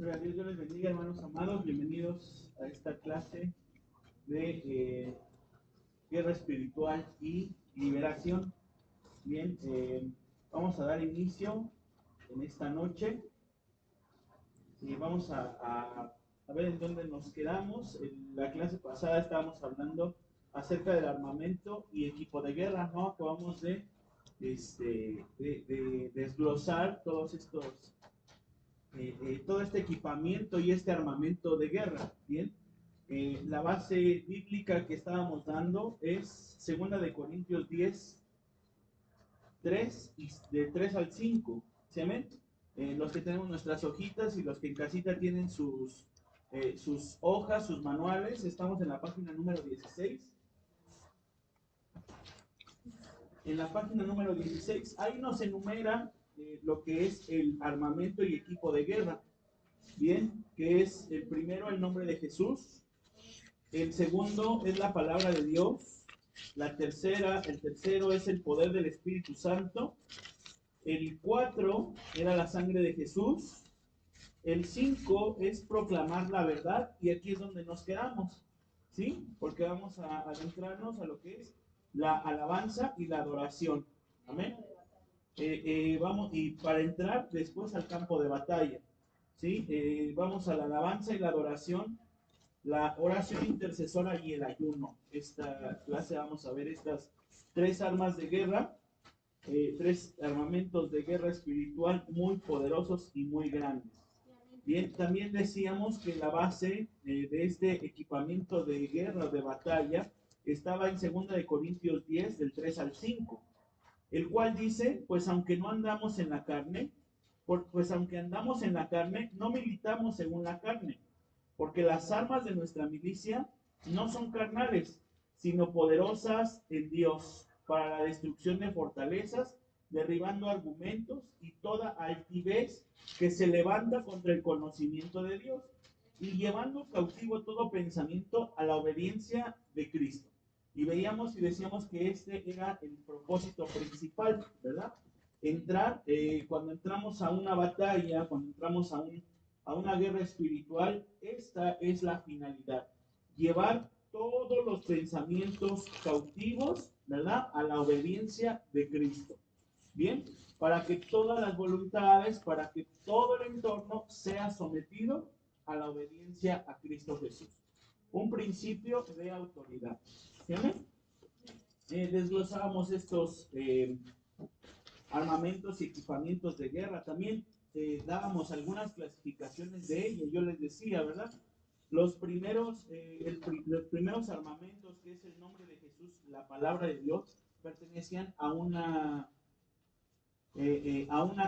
Gloria a Dios, Dios les bendiga, hermanos amados. Bienvenidos a esta clase de guerra espiritual y liberación. Bien, vamos a dar inicio en esta noche y vamos a ver en dónde nos quedamos. En la clase pasada estábamos hablando acerca del armamento y equipo de guerra, ¿no? Acabamos de desglosar todos estos todo este equipamiento y este armamento de guerra. Bien, la base bíblica que estábamos dando es 2 Corintios 10, 3 y de 3 al 5. ¿Sí, amén? Los que tenemos nuestras hojitas y los que en casita tienen sus hojas, sus manuales, estamos en la página número 16. En la página número 16, ahí nos enumera lo que es el armamento y equipo de guerra. Bien, que es el primero el nombre de Jesús, el segundo es la palabra de Dios, el tercero es el poder del Espíritu Santo, el 4 era la sangre de Jesús, el 5 es proclamar la verdad, y aquí es donde nos quedamos, ¿sí? Porque vamos a adentrarnos a lo que es la alabanza y la adoración. Amén. Vamos, y para entrar después al campo de batalla, ¿sí? Vamos a la alabanza y la adoración, la oración intercesora y el ayuno. Esta clase vamos a ver estas tres armas de guerra, tres armamentos de guerra espiritual muy poderosos y muy grandes. Bien, también decíamos que la base de este equipamiento de guerra, de batalla, estaba en 2 Corintios 10, del 3 al 5, el cual dice, pues aunque no andamos en la carne, pues aunque andamos en la carne, no militamos según la carne, porque las armas de nuestra milicia no son carnales, sino poderosas en Dios, para la destrucción de fortalezas, derribando argumentos y toda altivez que se levanta contra el conocimiento de Dios, y llevando cautivo todo pensamiento a la obediencia de Cristo. Y veíamos y decíamos que este era el propósito principal, ¿verdad? Entrar, cuando entramos a una batalla, cuando entramos a una guerra espiritual, esta es la finalidad: llevar todos los pensamientos cautivos, ¿verdad?, a la obediencia de Cristo. Bien, para que todas las voluntades, para que todo el entorno sea sometido a la obediencia a Cristo Jesús. Un principio de autoridad. ¿Sí, amén? Desglosábamos estos armamentos y equipamientos de guerra. También dábamos algunas clasificaciones de ellos. Yo les decía, ¿verdad? Los primeros armamentos, que es el nombre de Jesús, la palabra de Dios, pertenecían a una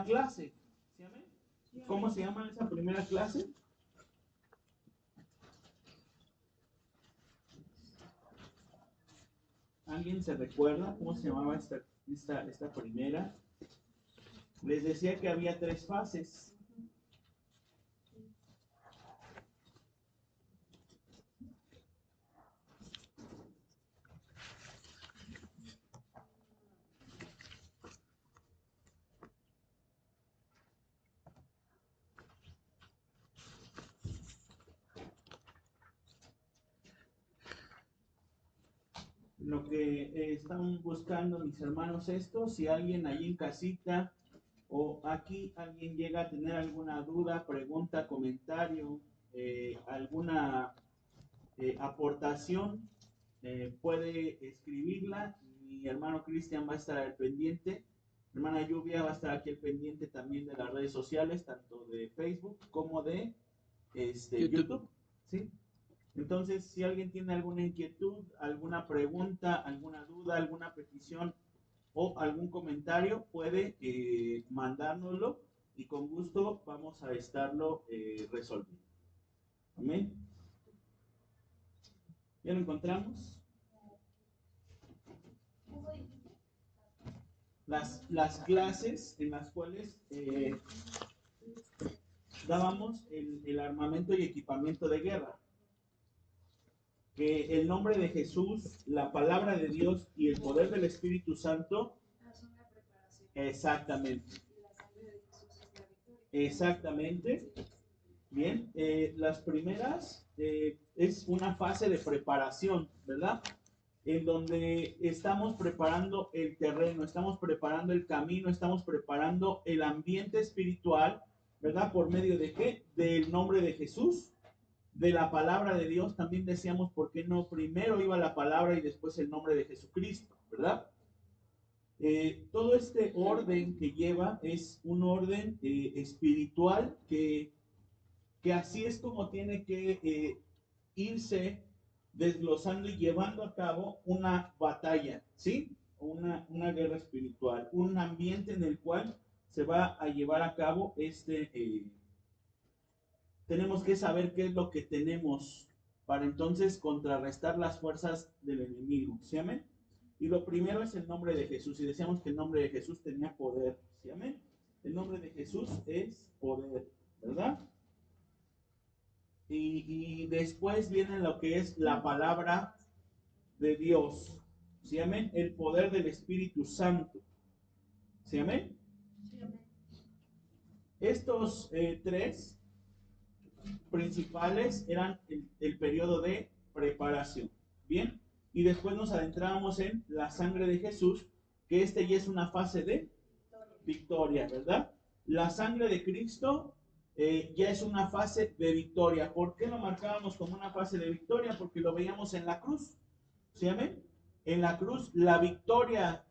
clase. ¿Sí, amén? ¿Cómo se llama esa primera clase? ¿Alguien se recuerda cómo se llamaba esta primera? Les decía que había tres fases. Lo que están buscando mis hermanos estos, si alguien allí en casita o aquí alguien llega a tener alguna duda, pregunta, comentario, alguna aportación, puede escribirla. Mi hermano Cristian va a estar al pendiente, mi hermana Lluvia va a estar aquí al pendiente también de las redes sociales, tanto de Facebook como de YouTube. ¿Sí? Entonces, si alguien tiene alguna inquietud, alguna pregunta, alguna duda, alguna petición o algún comentario, puede mandárnoslo y con gusto vamos a estarlo resolviendo. Amén. ¿Ya lo encontramos? Las clases en las cuales dábamos el armamento y equipamiento de guerra. Que el nombre de Jesús, la palabra de Dios y el poder del Espíritu Santo. Exactamente. Exactamente. Bien, las primeras es una fase de preparación, ¿verdad? En donde estamos preparando el terreno, estamos preparando el camino, estamos preparando el ambiente espiritual, ¿verdad? ¿Por medio de qué? Del nombre de Jesús, de la palabra de Dios. También decíamos, ¿por qué no primero iba la palabra y después el nombre de Jesucristo, ¿verdad? Todo este orden que lleva es un orden espiritual que así es como tiene que irse desglosando y llevando a cabo una batalla, ¿sí? Una guerra espiritual, un ambiente en el cual se va a llevar a cabo tenemos que saber qué es lo que tenemos para entonces contrarrestar las fuerzas del enemigo, ¿sí amén? Y lo primero es el nombre de Jesús, y decíamos que el nombre de Jesús tenía poder, ¿sí amén? El nombre de Jesús es poder, ¿verdad? Y después viene lo que es la palabra de Dios. ¿Sí, amén? El poder del Espíritu Santo. ¿Sí, amén? Sí, amén. Estos tres principales eran el periodo de preparación. Bien, y después nos adentramos en la sangre de Jesús, que ya es una fase de victoria, ¿verdad? La sangre de Cristo ya es una fase de victoria. ¿Por qué lo marcábamos como una fase de victoria? Porque lo veíamos en la cruz. ¿Sí, amén? En la cruz, la victoria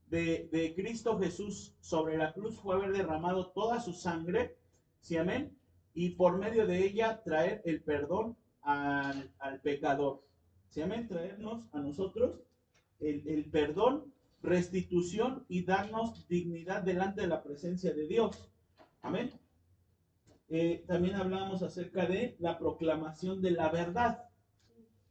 de Cristo Jesús sobre la cruz fue haber derramado toda su sangre. ¿Sí, amén? Y por medio de ella traer el perdón al pecador. ¿Sí, amén? Traernos a nosotros el perdón, restitución y darnos dignidad delante de la presencia de Dios. Amén. También hablamos acerca de la proclamación de la verdad.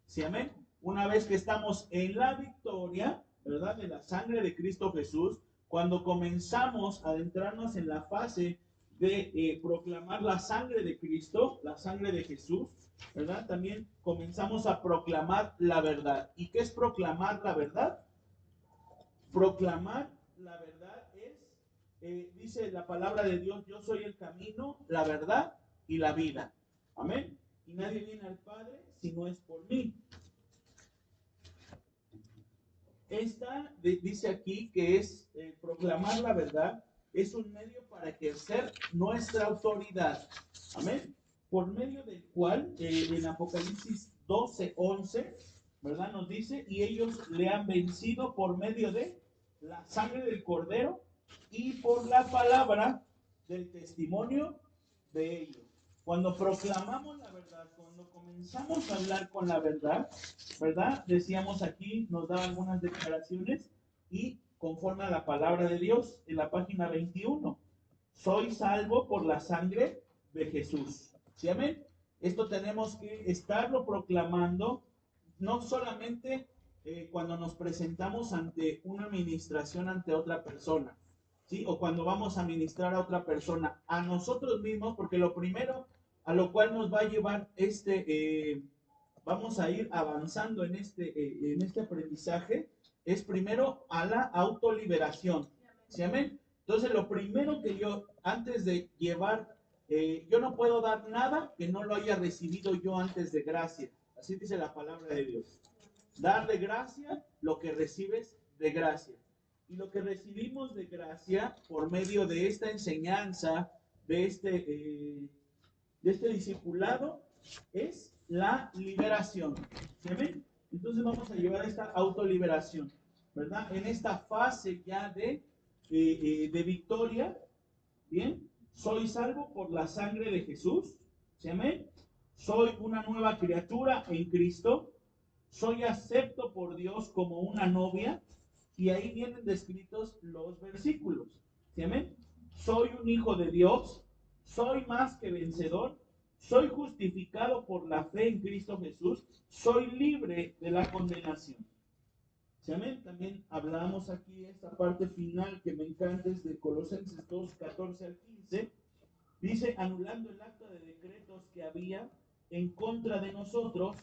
¿Sí, amén? Una vez que estamos en la victoria, ¿verdad? De la sangre de Cristo Jesús, cuando comenzamos a adentrarnos en la fase de proclamar la sangre de Cristo, la sangre de Jesús, ¿verdad? También comenzamos a proclamar la verdad. ¿Y qué es proclamar la verdad? Proclamar la verdad dice la palabra de Dios, yo soy el camino, la verdad y la vida. Amén. Y nadie viene al Padre si no es por mí. Dice aquí que es proclamar la verdad, es un medio para ejercer nuestra autoridad. Amén. Por medio del cual, en Apocalipsis 12:11, ¿verdad? Nos dice, y ellos le han vencido por medio de la sangre del Cordero y por la palabra del testimonio de ellos. Cuando proclamamos la verdad, cuando comenzamos a hablar con la verdad, ¿verdad? Decíamos aquí, nos da algunas declaraciones y conforme a la palabra de Dios, en la página 21, soy salvo por la sangre de Jesús. ¿Sí, amén? Esto tenemos que estarlo proclamando, no solamente cuando nos presentamos ante una administración ante otra persona, ¿sí? O cuando vamos a ministrar a otra persona, a nosotros mismos, porque lo primero a lo cual nos va a llevar vamos a ir avanzando en este aprendizaje, es primero a la autoliberación. ¿Sí, amén? Entonces, lo primero que yo, antes de llevar, yo no puedo dar nada que no lo haya recibido yo antes de gracia. Así dice la palabra de Dios. Dar de gracia lo que recibes de gracia. Y lo que recibimos de gracia por medio de esta enseñanza, de este discipulado, es la liberación. ¿Sí, amén? Entonces vamos a llevar esta autoliberación, ¿verdad? En esta fase ya de victoria, ¿bien? Soy salvo por la sangre de Jesús, ¿sí, amén? Soy una nueva criatura en Cristo, soy acepto por Dios como una novia, y ahí vienen descritos los versículos, ¿sí, amén? Soy un hijo de Dios, soy más que vencedor, soy justificado por la fe en Cristo Jesús, soy libre de la condenación. ¿Sí, amén? También hablamos aquí esta parte final que me encanta, es de Colosenses 2, 14 al 15. Dice, anulando el acta de decretos que había en contra de nosotros,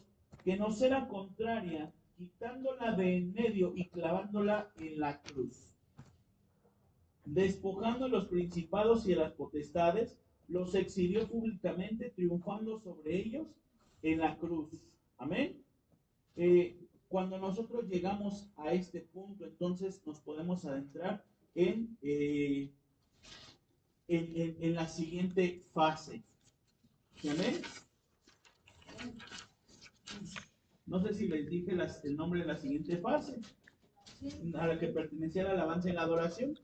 que nos era contraria, quitándola de en medio y clavándola en la cruz, despojando los principados y las potestades, los exhibió públicamente, triunfando sobre ellos en la cruz. Amén. Cuando nosotros llegamos a este punto, entonces nos podemos adentrar en la siguiente fase. ¿Amén? No sé si les dije el nombre de la siguiente fase, a la que pertenecía la alabanza y la adoración.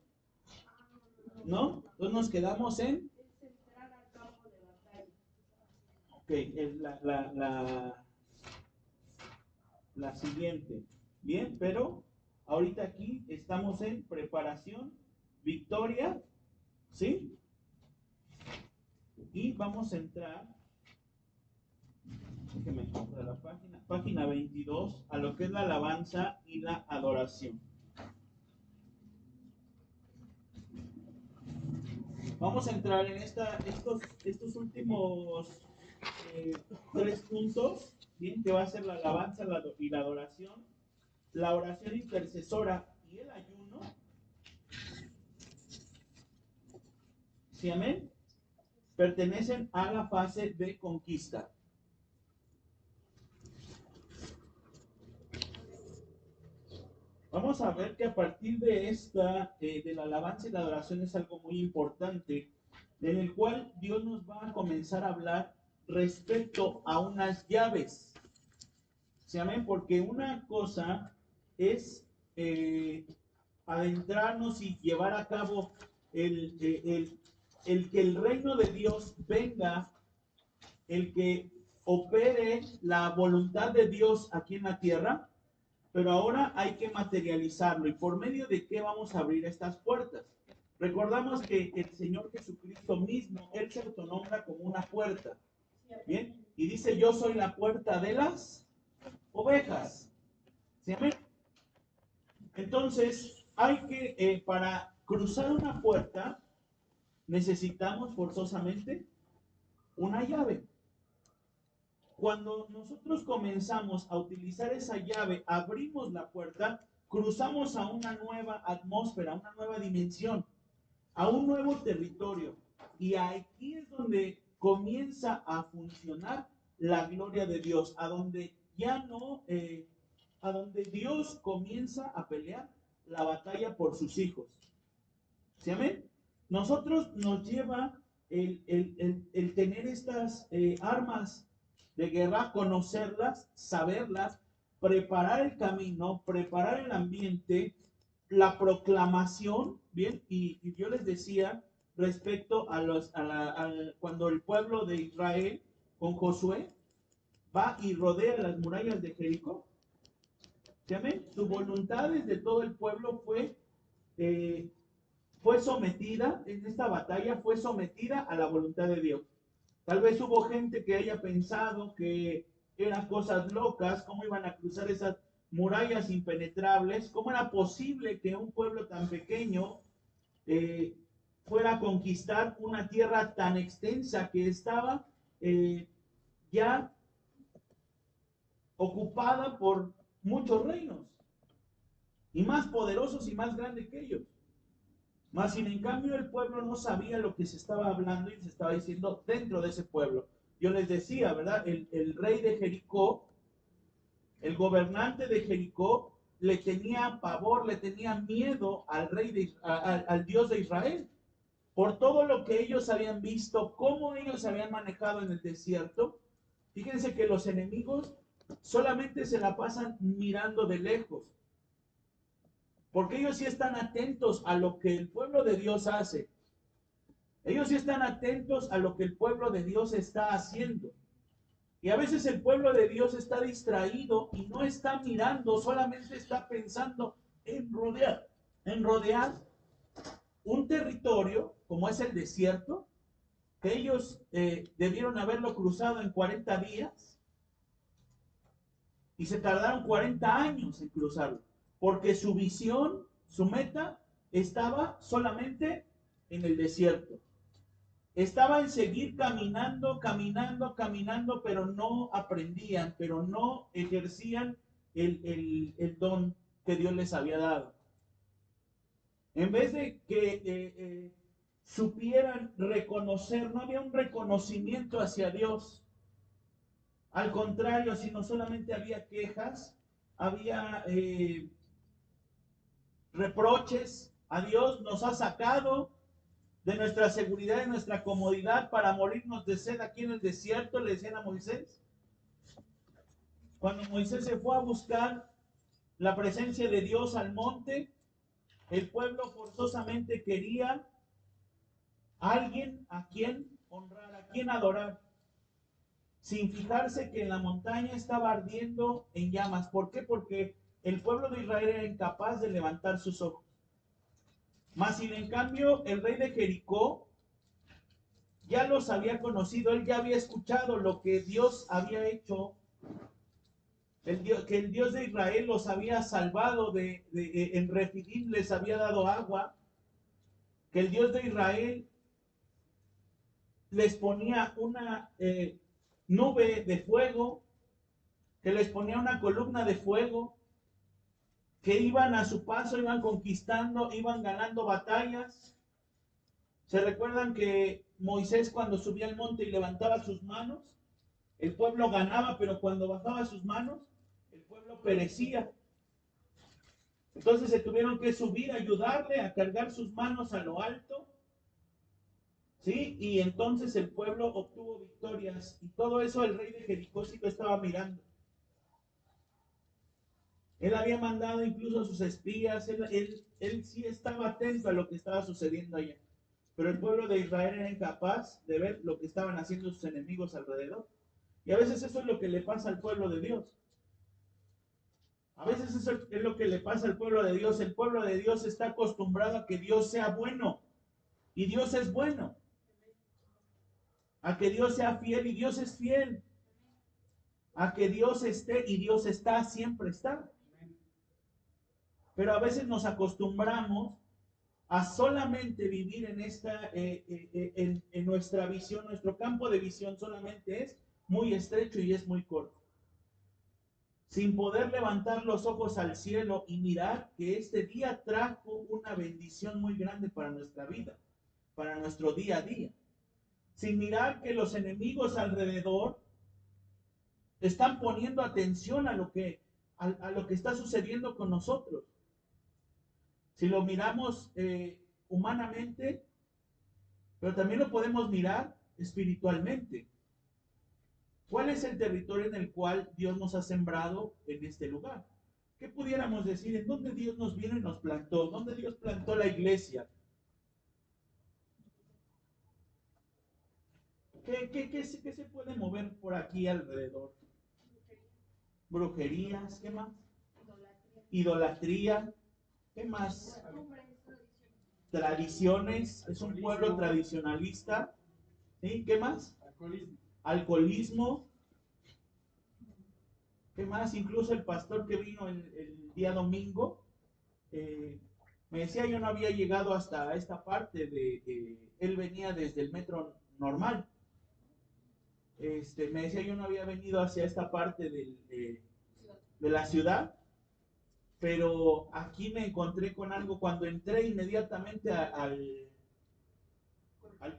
¿No? Entonces nos quedamos en... Ok, la siguiente. Bien, pero ahorita aquí estamos en preparación, victoria, ¿sí? Y vamos a entrar, déjenme encontrar la página 22, a lo que es la alabanza y la adoración. Vamos a entrar en estos últimos 3 puntos, bien, que va a ser la alabanza y la adoración, la oración intercesora y el ayuno. ¿Sí, amén? Pertenecen a la fase de conquista. Vamos a ver que a partir de de la alabanza y la adoración es algo muy importante, en el cual Dios nos va a comenzar a hablar respecto a unas llaves. ¿Sí, amén? Porque una cosa es adentrarnos y llevar a cabo el que el reino de Dios venga, el que opere la voluntad de Dios aquí en la tierra, pero ahora hay que materializarlo. ¿Y por medio de qué vamos a abrir estas puertas? Recordamos que el Señor Jesucristo mismo, Él se autonombra como una puerta. ¿Bien? Y dice, yo soy la puerta de las ovejas. ¿Sí, amén? Entonces, hay que, para cruzar una puerta, necesitamos forzosamente una llave. Cuando nosotros comenzamos a utilizar esa llave, abrimos la puerta, cruzamos a una nueva atmósfera, a una nueva dimensión, a un nuevo territorio. Y aquí es donde comienza a funcionar la gloria de Dios, a donde ya no, a donde Dios comienza a pelear la batalla por sus hijos. ¿Sí, amén? Nosotros nos lleva el tener estas armas de guerra, conocerlas, saberlas, preparar el camino, preparar el ambiente, la proclamación, ¿bien? Y yo les decía respecto a cuando el pueblo de Israel con Josué va y rodea las murallas de Jericó. ¿Sí, amén? Su voluntad desde todo el pueblo fue sometida, en esta batalla fue sometida a la voluntad de Dios. Tal vez hubo gente que haya pensado que eran cosas locas, cómo iban a cruzar esas murallas impenetrables, cómo era posible que un pueblo tan pequeño fuera a conquistar una tierra tan extensa que estaba ya ocupada por muchos reinos, y más poderosos y más grandes que ellos. Mas, sin en cambio, el pueblo no sabía lo que se estaba hablando y se estaba diciendo dentro de ese pueblo. Yo les decía, ¿verdad? El rey de Jericó, el gobernante de Jericó, le tenía pavor, le tenía miedo al al Dios de Israel, por todo lo que ellos habían visto, cómo ellos se habían manejado en el desierto. Fíjense que los enemigos solamente se la pasan mirando de lejos, porque ellos sí están atentos a lo que el pueblo de Dios hace. Ellos sí están atentos a lo que el pueblo de Dios está haciendo. Y a veces el pueblo de Dios está distraído y no está mirando, solamente está pensando en rodear un territorio como es el desierto, que ellos debieron haberlo cruzado en 40 días y se tardaron 40 años en cruzarlo, porque su visión, su meta, estaba solamente en el desierto. Estaba en seguir caminando, pero no aprendían, pero no ejercían el don que Dios les había dado. En vez de que supieran reconocer, no había un reconocimiento hacia Dios. Al contrario, sino solamente había quejas, había reproches a Dios, nos ha sacado de nuestra seguridad, de nuestra comodidad para morirnos de sed aquí en el desierto, le decían a Moisés. Cuando Moisés se fue a buscar la presencia de Dios al monte, el pueblo forzosamente quería alguien a quien honrar, a quien adorar, sin fijarse que en la montaña estaba ardiendo en llamas. ¿Por qué? Porque el pueblo de Israel era incapaz de levantar sus ojos. Mas sin en cambio, el rey de Jericó ya los había conocido, él ya había escuchado lo que Dios había hecho, que el Dios de Israel los había salvado en Refidim, les había dado agua, que el Dios de Israel les ponía una nube de fuego, que les ponía una columna de fuego, que iban a su paso, iban conquistando, iban ganando batallas. ¿Se recuerdan que Moisés cuando subía al monte y levantaba sus manos, el pueblo ganaba, pero cuando bajaba sus manos, el pueblo perecía? Entonces se tuvieron que subir, ayudarle a cargar sus manos a lo alto, ¿sí? Y entonces el pueblo obtuvo victorias, y todo eso el rey de Jericó sí lo estaba mirando. Él había mandado incluso a sus espías, él sí estaba atento a lo que estaba sucediendo allá. Pero el pueblo de Israel era incapaz de ver lo que estaban haciendo sus enemigos alrededor. Y a veces eso es lo que le pasa al pueblo de Dios. A veces eso es lo que le pasa al pueblo de Dios. El pueblo de Dios está acostumbrado a que Dios sea bueno. Y Dios es bueno. A que Dios sea fiel y Dios es fiel. A que Dios esté y Dios está, siempre está. Pero a veces nos acostumbramos a solamente vivir en en nuestra visión. Nuestro campo de visión solamente es muy estrecho y es muy corto, sin poder levantar los ojos al cielo y mirar que este día trajo una bendición muy grande para nuestra vida, para nuestro día a día, sin mirar que los enemigos alrededor están poniendo atención a lo que está sucediendo con nosotros. Si lo miramos humanamente, pero también lo podemos mirar espiritualmente. ¿Cuál es el territorio en el cual Dios nos ha sembrado en este lugar? ¿Qué pudiéramos decir? ¿En dónde Dios nos vino y nos plantó? ¿Dónde Dios plantó la iglesia? ¿Qué se puede mover por aquí alrededor? Brujerías, ¿qué más? Idolatría, ¿qué más? Tradiciones, es un pueblo tradicionalista, ¿sí? ¿Qué más? Alcoholismo, ¿qué más? Incluso el pastor que vino el día domingo, me decía, yo no había llegado hasta esta parte él venía desde el metro normal. Me decía, yo no había venido hacia esta parte de la ciudad, pero aquí me encontré con algo cuando entré inmediatamente al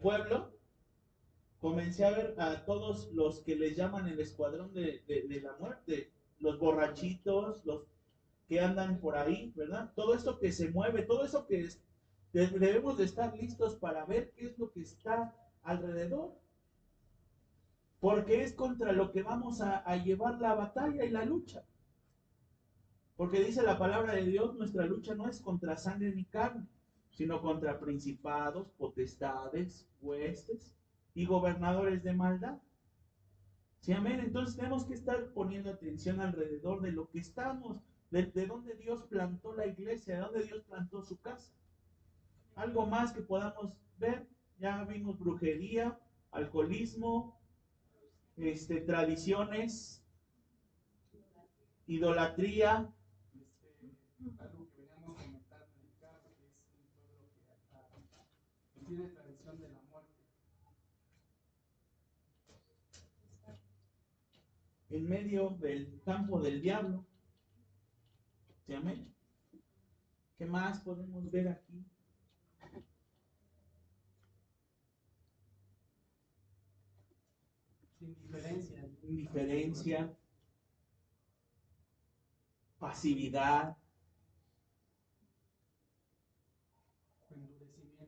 pueblo. Comencé a ver a todos los que les llaman el escuadrón de la muerte, los borrachitos, los que andan por ahí, ¿verdad? Todo esto que se mueve, todo eso que debemos de estar listos para ver qué es lo que está alrededor, porque es contra lo que vamos a llevar la batalla y la lucha. Porque dice la palabra de Dios, nuestra lucha no es contra sangre ni carne, sino contra principados, potestades, huestes y gobernadores de maldad. ¿Sí, amén? Entonces tenemos que estar poniendo atención alrededor de lo que estamos, de dónde Dios plantó la iglesia, de dónde Dios plantó su casa. Algo más que podamos ver, ya vimos brujería, alcoholismo, tradiciones, idolatría. Algo que veníamos comentando en el caso, que es un pueblo que tiene tradición de la muerte. En medio del campo del diablo. ¿Sí, amén? ¿Qué más podemos ver aquí? indiferencia, pasividad,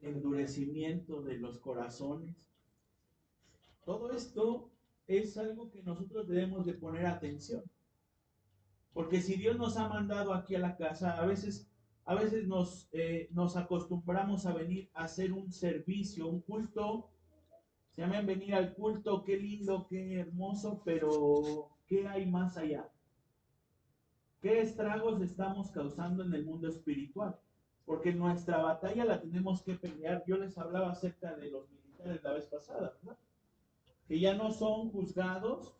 endurecimiento de los corazones. Todo esto es algo que nosotros debemos de poner atención. Porque si Dios nos ha mandado aquí a la casa, a veces nos acostumbramos a venir a hacer un servicio, un culto. Se llaman venir al culto, qué lindo, qué hermoso, pero ¿qué hay más allá? ¿Qué estragos estamos causando en el mundo espiritual? Porque nuestra batalla la tenemos que pelear. Yo les hablaba acerca de los militares la vez pasada, ¿verdad? Que ya no son juzgados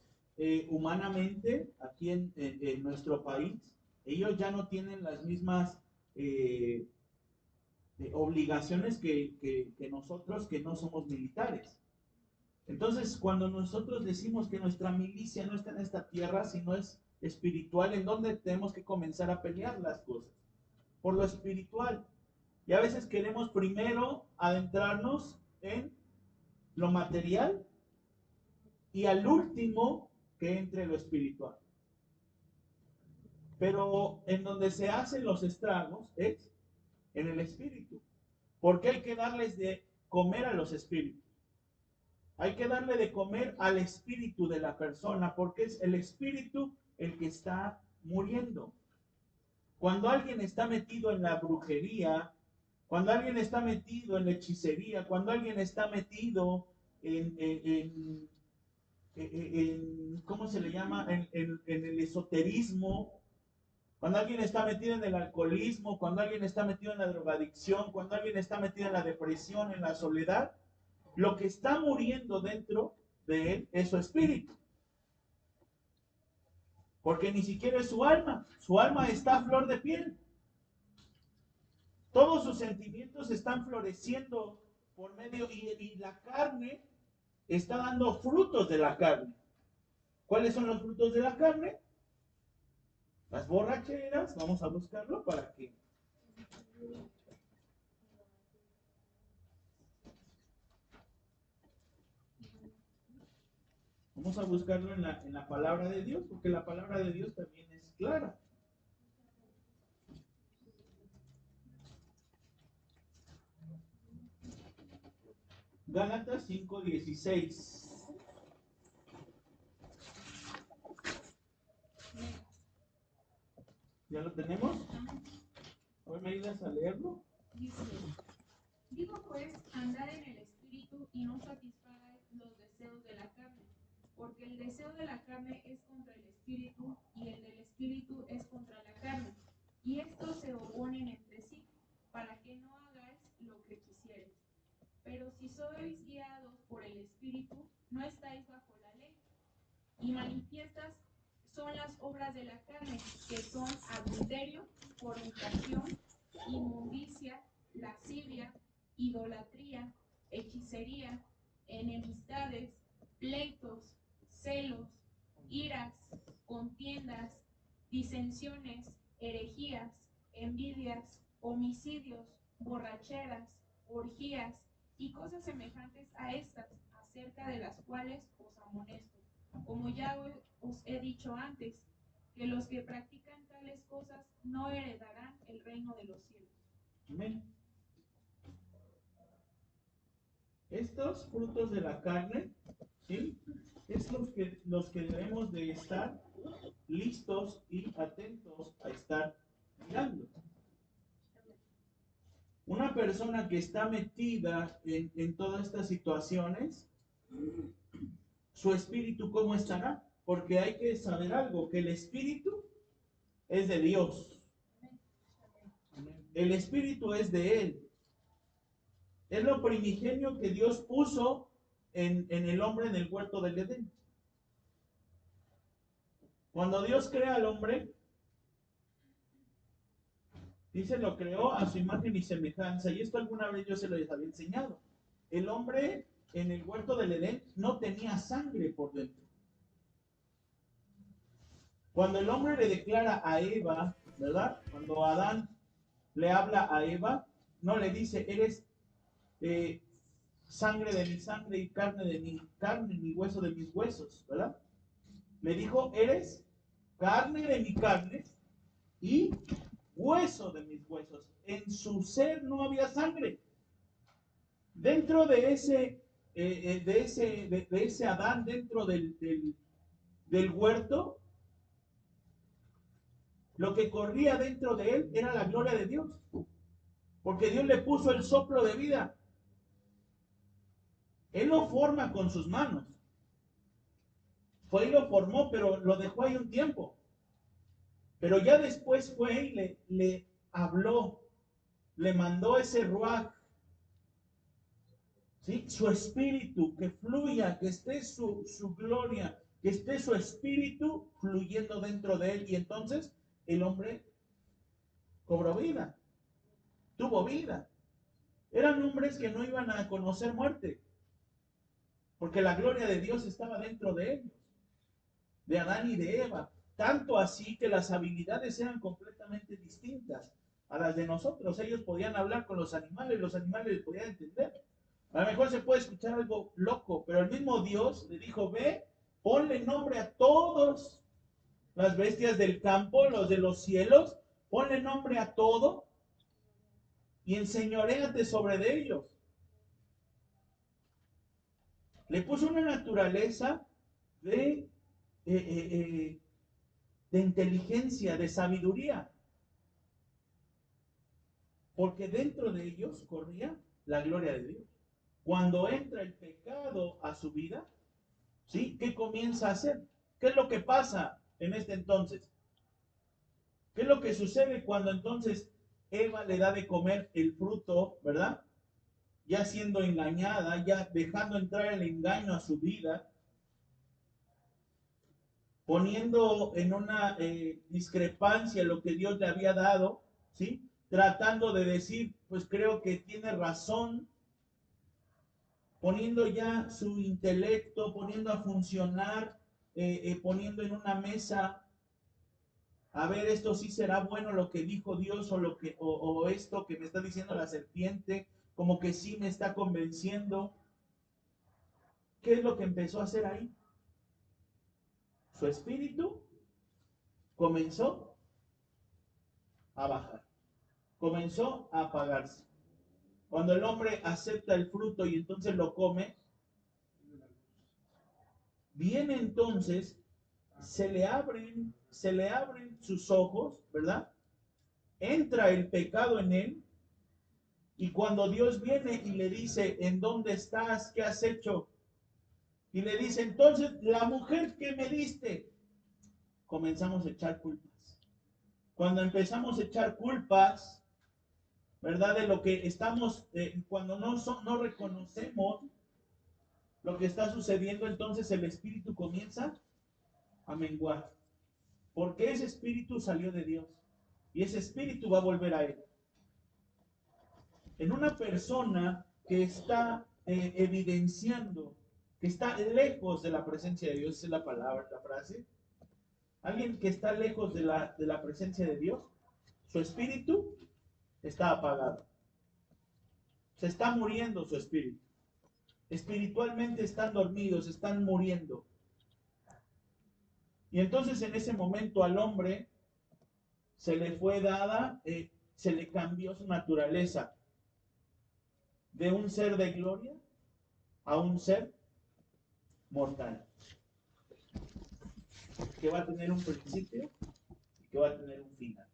humanamente aquí en nuestro país. Ellos ya no tienen las mismas obligaciones que nosotros que no somos militares. Entonces, cuando nosotros decimos que nuestra milicia no está en esta tierra, sino es espiritual, ¿en dónde tenemos que comenzar a pelear las cosas? Por lo espiritual. Y a veces queremos primero adentrarnos en lo material y al último que entre lo espiritual. Pero en donde se hacen los estragos es en el espíritu. Porque hay que darles de comer a los espíritus. Hay que darle de comer al espíritu de la persona, porque es el espíritu el que está muriendo. Cuando alguien está metido en la brujería, cuando alguien está metido en la hechicería, cuando alguien está metido en ¿cómo se le llama? En el esoterismo, cuando alguien está metido en el alcoholismo, cuando alguien está metido en la drogadicción, cuando alguien está metido en la depresión, en la soledad, lo que está muriendo dentro de él es su espíritu. Porque ni siquiera es su alma está a flor de piel. Todos sus sentimientos están floreciendo por medio, y la carne está dando frutos de la carne. ¿Cuáles son los frutos de la carne? Las borracheras, vamos a buscarlo para que... Vamos a buscarlo en la palabra de Dios, porque la palabra de Dios también es clara. Gálatas 5:16. ¿Ya lo tenemos? ¿Hoy me ayudas a leerlo? Dice, digo pues, andad en el espíritu y no satisfagáis los deseos de la carne, porque el deseo de la carne es contra el espíritu y el del espíritu es contra la carne, y estos se oponen entre sí, para que no hagáis lo que quisierais. Pero si sois guiados por el espíritu, no estáis bajo la ley. Y manifiestas son las obras de la carne, que son adulterio, fornicación, inmundicia, lascivia, idolatría, hechicería, enemistades, pleitos, celos, iras, contiendas, disensiones, herejías, envidias, homicidios, borracheras, orgías y cosas semejantes a estas, acerca de las cuales os amonesto, como ya os he dicho antes, que los que practican tales cosas no heredarán el reino de los cielos. Amén. Estos frutos de la carne, ¿sí? Es los que debemos de estar listos y atentos a estar mirando. Una persona que está metida en todas estas situaciones, su espíritu, ¿cómo estará? Porque hay que saber algo, que el espíritu es de Dios. El espíritu es de Él. Es lo primigenio que Dios puso en el hombre en el huerto del Edén. Cuando Dios crea al hombre, dice, lo creó a su imagen y semejanza. Y esto alguna vez yo se lo había enseñado. El hombre en el huerto del Edén no tenía sangre por dentro. Cuando el hombre le declara a Eva, ¿verdad? Cuando Adán le habla a Eva, no le dice, eres sangre de mi sangre y carne de mi carne, mi hueso de mis huesos, ¿verdad? Le dijo, eres carne de mi carne y hueso de mis huesos. En su ser no había sangre. Dentro de ese Adán, dentro del huerto, lo que corría dentro de él era la gloria de Dios. Porque Dios le puso el soplo de vida. Él lo forma con sus manos. Fue y lo formó, pero lo dejó ahí un tiempo. Pero ya después fue y le habló, le mandó ese ruaj, ¿sí? Su espíritu, que fluya, que esté su gloria, que esté su espíritu fluyendo dentro de él. Y entonces el hombre cobró vida, tuvo vida. Eran hombres que no iban a conocer muerte, porque la gloria de Dios estaba dentro de ellos, de Adán y de Eva. Tanto así que las habilidades eran completamente distintas a las de nosotros. Ellos podían hablar con los animales les podían entender. A lo mejor se puede escuchar algo loco, pero el mismo Dios le dijo, ve, ponle nombre a todos las bestias del campo, los de los cielos, ponle nombre a todo y enseñoréate sobre de ellos. Le puso una naturaleza de inteligencia, de sabiduría. Porque dentro de ellos corría la gloria de Dios. Cuando entra el pecado a su vida, ¿sí? ¿Qué comienza a hacer? ¿Qué es lo que pasa en este entonces? ¿Qué es lo que sucede cuando entonces Eva le da de comer el fruto, ¿verdad? Ya siendo engañada, ya dejando entrar el engaño a su vida, poniendo en una discrepancia lo que Dios le había dado, ¿sí? Tratando de decir, pues creo que tiene razón, poniendo ya su intelecto, poniendo a funcionar, poniendo en una mesa, a ver, esto sí será bueno lo que dijo Dios o esto que me está diciendo la serpiente, como que sí me está convenciendo. ¿Qué es lo que empezó a hacer ahí? Su espíritu comenzó a bajar, comenzó a apagarse. Cuando el hombre acepta el fruto y entonces lo come, viene entonces, se le abren sus ojos, ¿verdad? Entra el pecado en él, y cuando Dios viene y le dice, ¿en dónde estás? ¿Qué has hecho? Y le dice, entonces, la mujer que me diste, comenzamos a echar culpas. Cuando empezamos a echar culpas, ¿verdad? De lo que estamos, cuando no reconocemos lo que está sucediendo, entonces el espíritu comienza a menguar. Porque ese espíritu salió de Dios. Y ese espíritu va a volver a él. En una persona que está evidenciando, que está lejos de la presencia de Dios, esa es la palabra, la frase. Alguien que está lejos de la presencia de Dios, su espíritu está apagado. Se está muriendo su espíritu. Espiritualmente están dormidos, están muriendo. Y entonces en ese momento al hombre se le fue dada, se le cambió su naturaleza de un ser de gloria a un ser mortal, que va a tener un principio y que va a tener un final.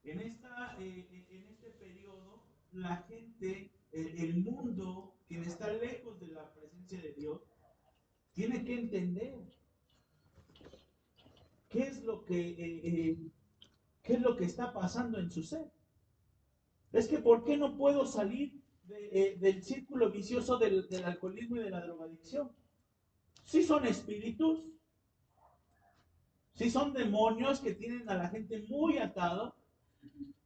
En este periodo, la gente, el mundo, quien está lejos de la presencia de Dios, tiene que entender qué es lo que está pasando en su ser. Es que ¿por qué no puedo salir del círculo vicioso del alcoholismo y de la drogadicción? Sí son espíritus, sí son demonios que tienen a la gente muy atado.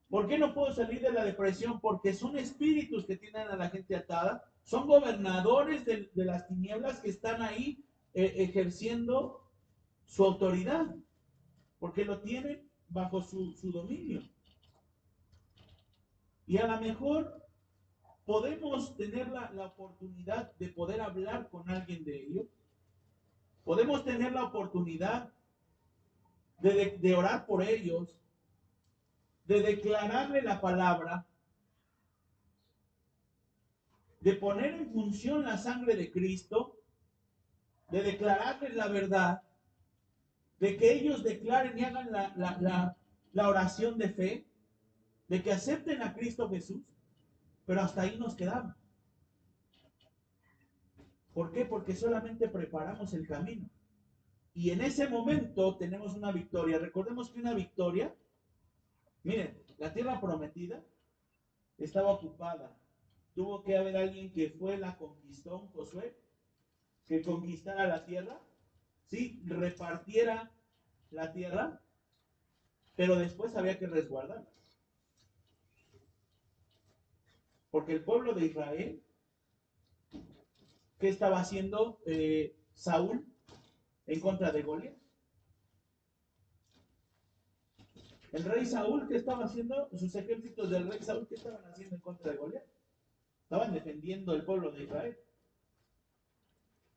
¿Por qué no puedo salir de la depresión? Porque son espíritus que tienen a la gente atada, son gobernadores de las tinieblas que están ahí ejerciendo su autoridad, porque lo tienen bajo su dominio. Y a lo mejor podemos tener la oportunidad de poder hablar con alguien de ellos. Podemos tener la oportunidad de orar por ellos, de declararle la palabra, de poner en función la sangre de Cristo, de declararles la verdad, de que ellos declaren y hagan la oración de fe, de que acepten a Cristo Jesús, pero hasta ahí nos quedamos. ¿Por qué? Porque solamente preparamos el camino. Y en ese momento tenemos una victoria. Recordemos que una victoria, miren, la tierra prometida estaba ocupada. Tuvo que haber alguien que fue, la conquistó, Josué, que conquistara la tierra, sí, repartiera la tierra, pero después había que resguardarla. Porque el pueblo de Israel, ¿qué estaba haciendo Saúl en contra de Goliat? El rey Saúl, ¿qué estaba haciendo? Sus ejércitos del rey Saúl, ¿qué estaban haciendo en contra de Goliat? Estaban defendiendo el pueblo de Israel.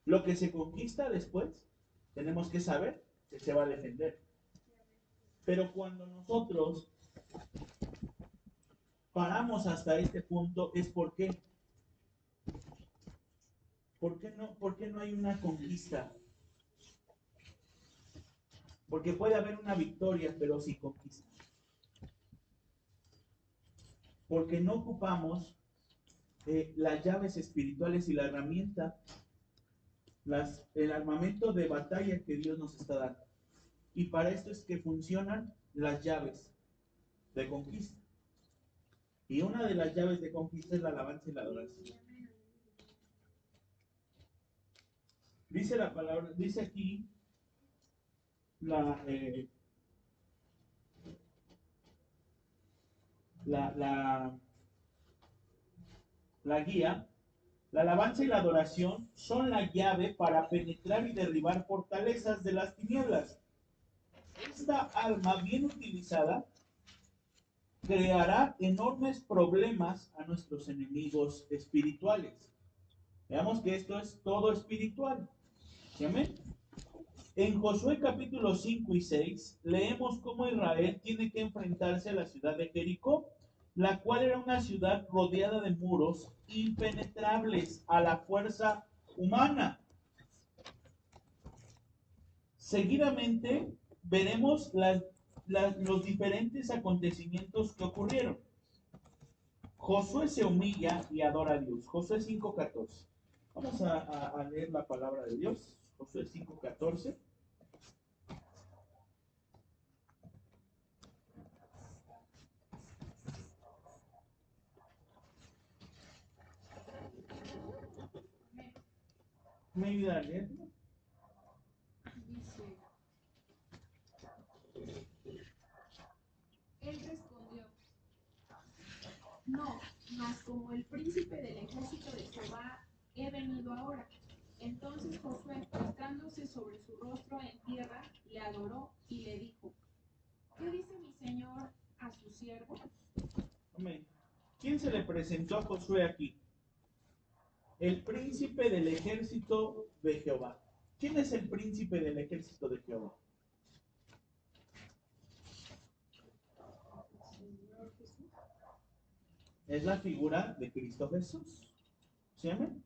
Lo que se conquista después, tenemos que saber que se va a defender. Pero cuando nosotros paramos hasta este punto, es ¿por qué? ¿Por qué no hay una conquista? Porque puede haber una victoria, pero sin conquista. Porque no ocupamos las llaves espirituales y la herramienta, el armamento de batalla que Dios nos está dando. Y para esto es que funcionan las llaves de conquista. Y una de las llaves de conquista es la alabanza y la adoración. Dice la palabra, dice aquí la guía. La alabanza y la adoración son la llave para penetrar y derribar fortalezas de las tinieblas. Esta arma bien utilizada creará enormes problemas a nuestros enemigos espirituales. Veamos que esto es todo espiritual. ¿Sí, amén? En Josué capítulo 5 y 6 leemos cómo Israel tiene que enfrentarse a la ciudad de Jericó, la cual era una ciudad rodeada de muros impenetrables a la fuerza humana. Seguidamente veremos los diferentes acontecimientos que ocurrieron. Josué se humilla y adora a Dios. Josué 5:14. Vamos a leer la palabra de Dios. Josué 5:14. ¿Me ayuda a leerlo? Dice, él respondió, no, mas como el príncipe del ejército de Jehová he venido ahora. Entonces Josué, postrándose sobre su rostro en tierra, le adoró y le dijo, ¿qué dice mi señor a su siervo? Amén. ¿Quién se le presentó a Josué aquí? El príncipe del ejército de Jehová. ¿Quién es el príncipe del ejército de Jehová? Es la figura de Cristo Jesús. ¿Sí, amén?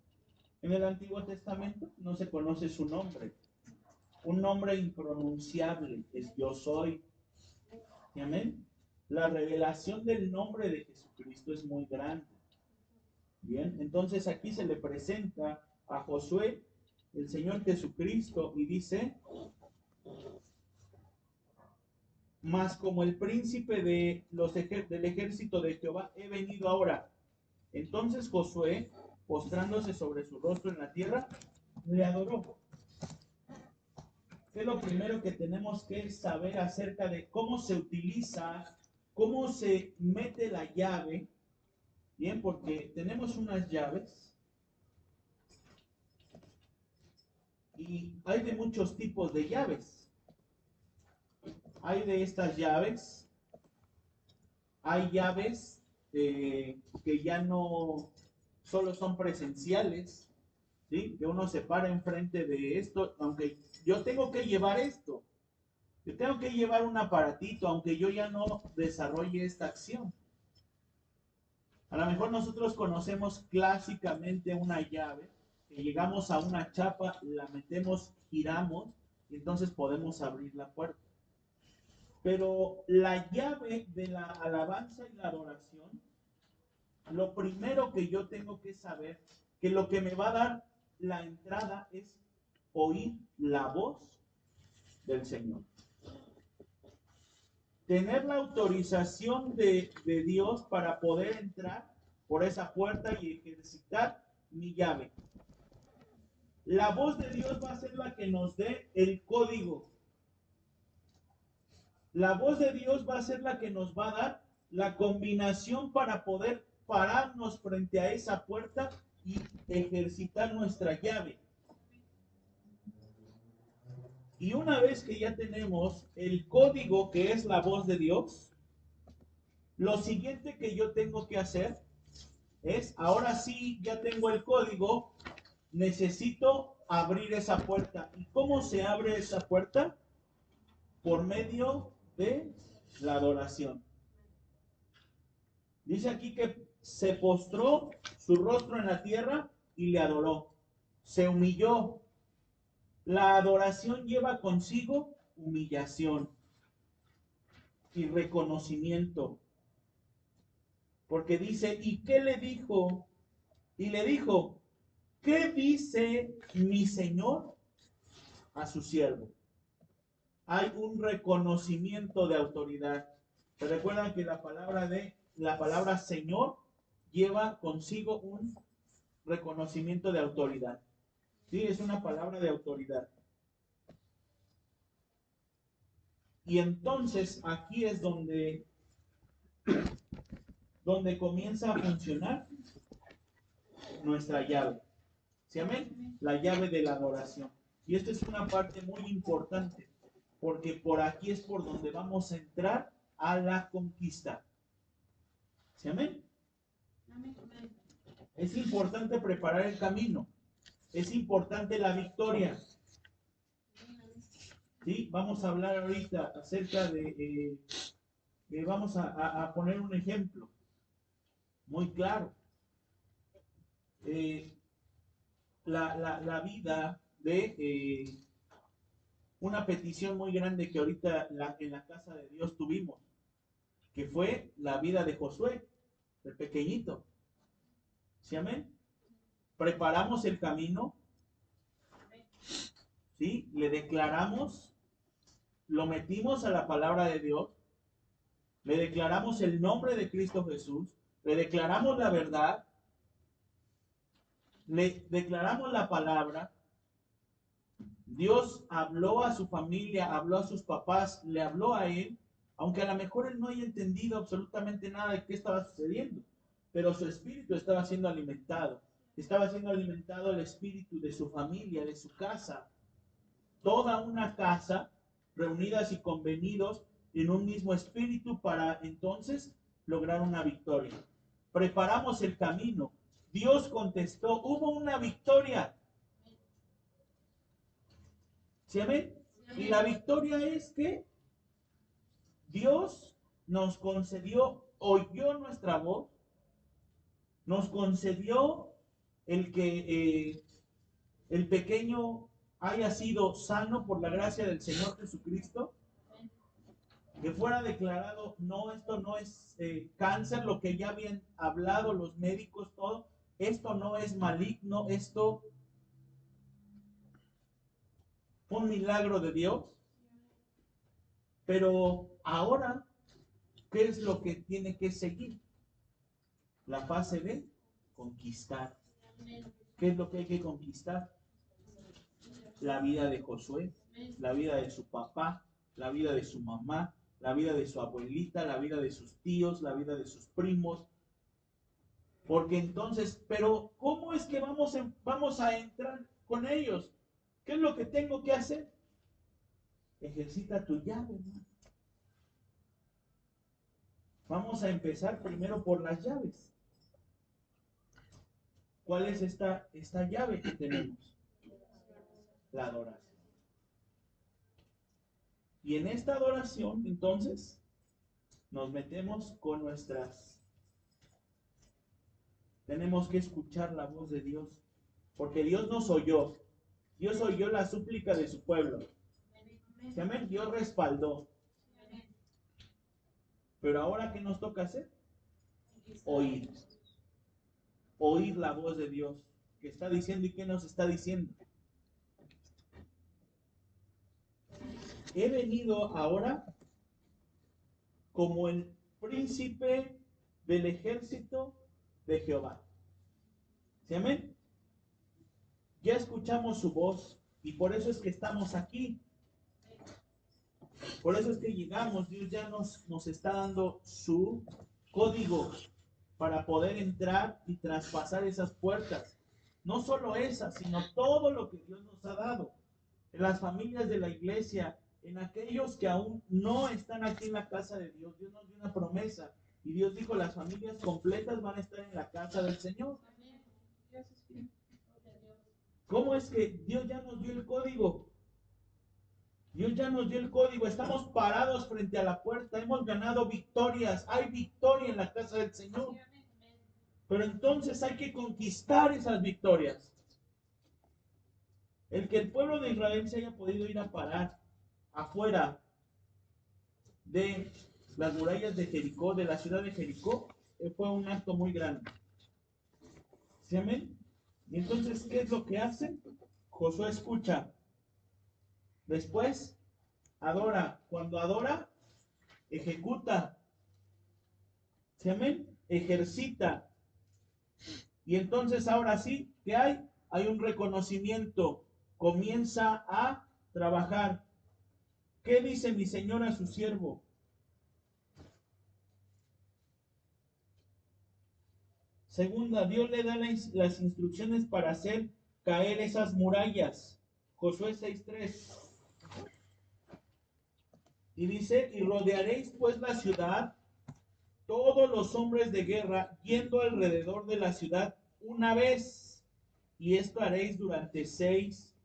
En el Antiguo Testamento no se conoce su nombre. Un nombre impronunciable es yo soy. ¿Sí, amén? La revelación del nombre de Jesucristo es muy grande. Bien, entonces aquí se le presenta a Josué el Señor Jesucristo y dice, mas como el príncipe de del ejército de Jehová he venido ahora. Entonces Josué, postrándose sobre su rostro en la tierra, le adoró. ¿Qué es lo primero que tenemos que saber acerca de cómo se utiliza, cómo se mete la llave? Bien, porque tenemos unas llaves y hay de muchos tipos de llaves. Hay de estas llaves, hay llaves que ya no solo son presenciales, ¿sí? Que uno se para enfrente de esto, aunque yo tengo que llevar esto, yo tengo que llevar un aparatito, aunque yo ya no desarrolle esta acción. A lo mejor nosotros conocemos clásicamente una llave, que llegamos a una chapa, la metemos, giramos, y entonces podemos abrir la puerta. Pero la llave de la alabanza y la adoración, lo primero que yo tengo que saber, que lo que me va a dar la entrada es oír la voz del Señor. Tener la autorización de Dios para poder entrar por esa puerta y ejercitar mi llave. La voz de Dios va a ser la que nos dé el código. La voz de Dios va a ser la que nos va a dar la combinación para poder pararnos frente a esa puerta y ejercitar nuestra llave. Y una vez que ya tenemos el código que es la voz de Dios, lo siguiente que yo tengo que hacer es, ahora sí, ya tengo el código, necesito abrir esa puerta. ¿Y cómo se abre esa puerta? Por medio de la adoración. Dice aquí que se postró su rostro en la tierra y le adoró. Se humilló. La adoración lleva consigo humillación y reconocimiento. Porque dice, ¿y qué le dijo? Y le dijo, ¿qué dice mi Señor a su siervo? Hay un reconocimiento de autoridad. ¿Se recuerdan que la palabra Señor lleva consigo un reconocimiento de autoridad? Sí, es una palabra de autoridad. Y entonces aquí es donde comienza a funcionar nuestra llave. ¿Sí, amén? La llave de la adoración. Y esto es una parte muy importante, porque por aquí es por donde vamos a entrar a la conquista. ¿Sí, amén? Es importante preparar el camino. Es importante la victoria. ¿Sí? Vamos a hablar ahorita acerca de vamos a poner un ejemplo muy claro. La vida de una petición muy grande que ahorita en la casa de Dios tuvimos, que fue la vida de Josué, el pequeñito. ¿Sí, amén? Preparamos el camino, ¿sí? Le declaramos, lo metimos a la palabra de Dios, le declaramos el nombre de Cristo Jesús, le declaramos la verdad, le declaramos la palabra. Dios habló a su familia, habló a sus papás, le habló a él, aunque a lo mejor él no haya entendido absolutamente nada de qué estaba sucediendo, pero su espíritu estaba siendo alimentado el espíritu de su familia, de su casa, toda una casa reunidas y convenidos en un mismo espíritu para entonces lograr una victoria. Preparamos el camino, Dios contestó, hubo una victoria. ¿Sí, amén? Y la victoria es que Dios nos concedió, oyó nuestra voz, nos concedió el que el pequeño haya sido sano por la gracia del Señor Jesucristo, que fuera declarado, no, esto no es cáncer, lo que ya habían hablado los médicos, todo, esto no es maligno, esto un milagro de Dios. Pero ahora, ¿qué es lo que tiene que seguir? La fase de conquistar. ¿Qué es lo que hay que conquistar? La vida de Josué, la vida de su papá, la vida de su mamá, la vida de su abuelita, la vida de sus tíos, la vida de sus primos. Porque entonces, pero ¿cómo es que vamos a entrar con ellos? ¿Qué es lo que tengo que hacer? Ejercita tu llave, hermano. Vamos a empezar primero por las llaves. ¿Cuál es esta llave que tenemos? La adoración. Y en esta adoración, entonces, nos metemos con tenemos que escuchar la voz de Dios, porque Dios nos oyó. Dios oyó la súplica de su pueblo. ¿Sí, amén? Dios respaldó. Pero ahora, ¿qué nos toca hacer? Oír. Oír la voz de Dios. ¿Qué está diciendo y qué nos está diciendo? He venido ahora como el príncipe del ejército de Jehová. ¿Sí, amén? Ya escuchamos su voz y por eso es que estamos aquí. Por eso es que llegamos. Dios ya nos está dando su código para poder entrar y traspasar esas puertas. No solo esas, sino todo lo que Dios nos ha dado. En las familias de la iglesia, en aquellos que aún no están aquí en la casa de Dios. Dios nos dio una promesa y Dios dijo, las familias completas van a estar en la casa del Señor. ¿Cómo es que Dios ya nos dio el código? Dios ya nos dio el código, estamos parados frente a la puerta, hemos ganado victorias, hay victoria en la casa del Señor. Pero entonces hay que conquistar esas victorias. El que el pueblo de Israel se haya podido ir a parar afuera de las murallas de Jericó, de la ciudad de Jericó, fue un acto muy grande. ¿Sí, amén? Y entonces, ¿qué es lo que hace? Josué escucha. Después, adora. Cuando adora, ejecuta. ¿Sí, amén? Ejercita. Y entonces, ahora sí, ¿qué hay? Hay un reconocimiento. Comienza a trabajar. ¿Qué dice mi señor a su siervo? Segunda, Dios le da las instrucciones para hacer caer esas murallas. Josué 6:3. Y dice, y rodearéis pues la ciudad, todos los hombres de guerra, yendo alrededor de la ciudad una vez. Y esto haréis durante 6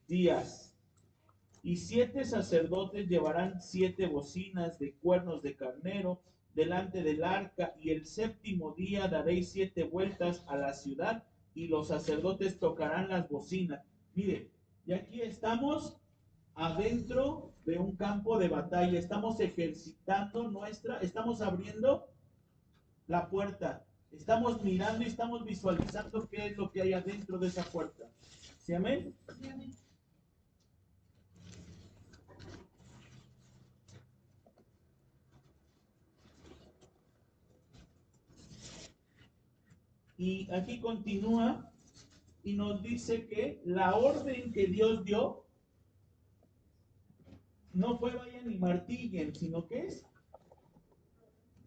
días. Y 7 sacerdotes llevarán 7 bocinas de cuernos de carnero delante del arca, y el 7º día daréis 7 vueltas a la ciudad, y los sacerdotes tocarán las bocinas. Mire, y aquí estamos adentro de un campo de batalla, estamos ejercitando estamos abriendo la puerta, estamos mirando y estamos visualizando qué es lo que hay adentro de esa puerta. ¿Sí, amén? Sí, amén. Y aquí continúa y nos dice que la orden que Dios dio no fue vayan y martillen, sino que es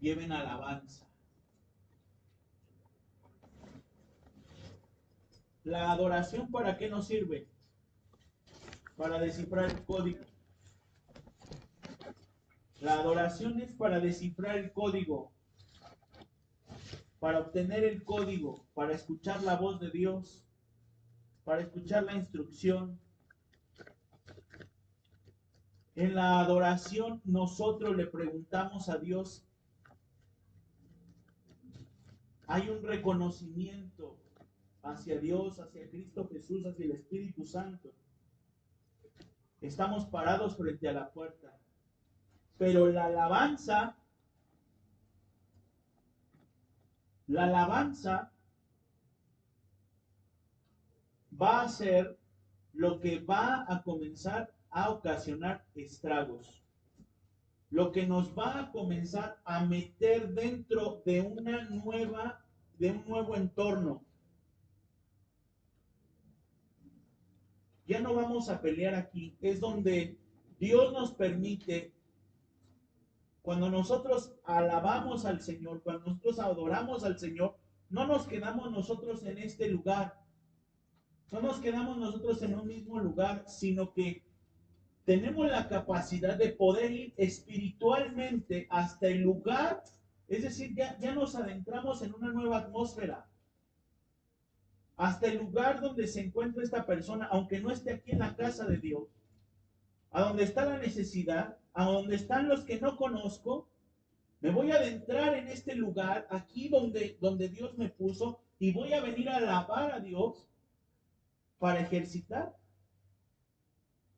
lleven alabanza. La adoración, ¿para qué nos sirve? Para descifrar el código. La adoración es para descifrar el código, para obtener el código, para escuchar la voz de Dios, para escuchar la instrucción. En la adoración nosotros le preguntamos a Dios, hay un reconocimiento hacia Dios, hacia Cristo Jesús, hacia el Espíritu Santo. Estamos parados frente a la puerta. Pero la alabanza va a ser lo que va a comenzar a ocasionar estragos. Lo que nos va a comenzar a meter dentro de un nuevo entorno. Ya no vamos a pelear aquí, es donde Dios nos permite, cuando nosotros alabamos al Señor, cuando nosotros adoramos al Señor, no nos quedamos nosotros en este lugar, no nos quedamos nosotros en un mismo lugar, sino que tenemos la capacidad de poder ir espiritualmente hasta el lugar Es decir, ya nos adentramos en una nueva atmósfera. Hasta el lugar donde se encuentra esta persona, aunque no esté aquí en la casa de Dios, a donde está la necesidad, a donde están los que no conozco, me voy a adentrar en este lugar, aquí donde Dios me puso, y voy a venir a alabar a Dios para ejercitar,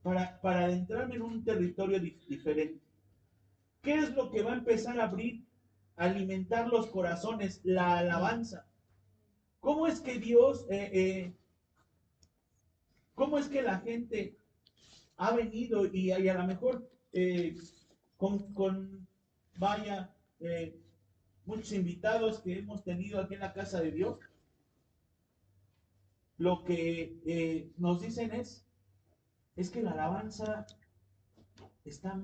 para adentrarme en un territorio diferente. ¿Qué es lo que va a empezar a abrir, a alimentar los corazones? La alabanza. ¿Cómo es que Dios, cómo es que la gente ha venido y a lo mejor vaya, muchos invitados que hemos tenido aquí en la casa de Dios, lo que nos dicen es que la alabanza está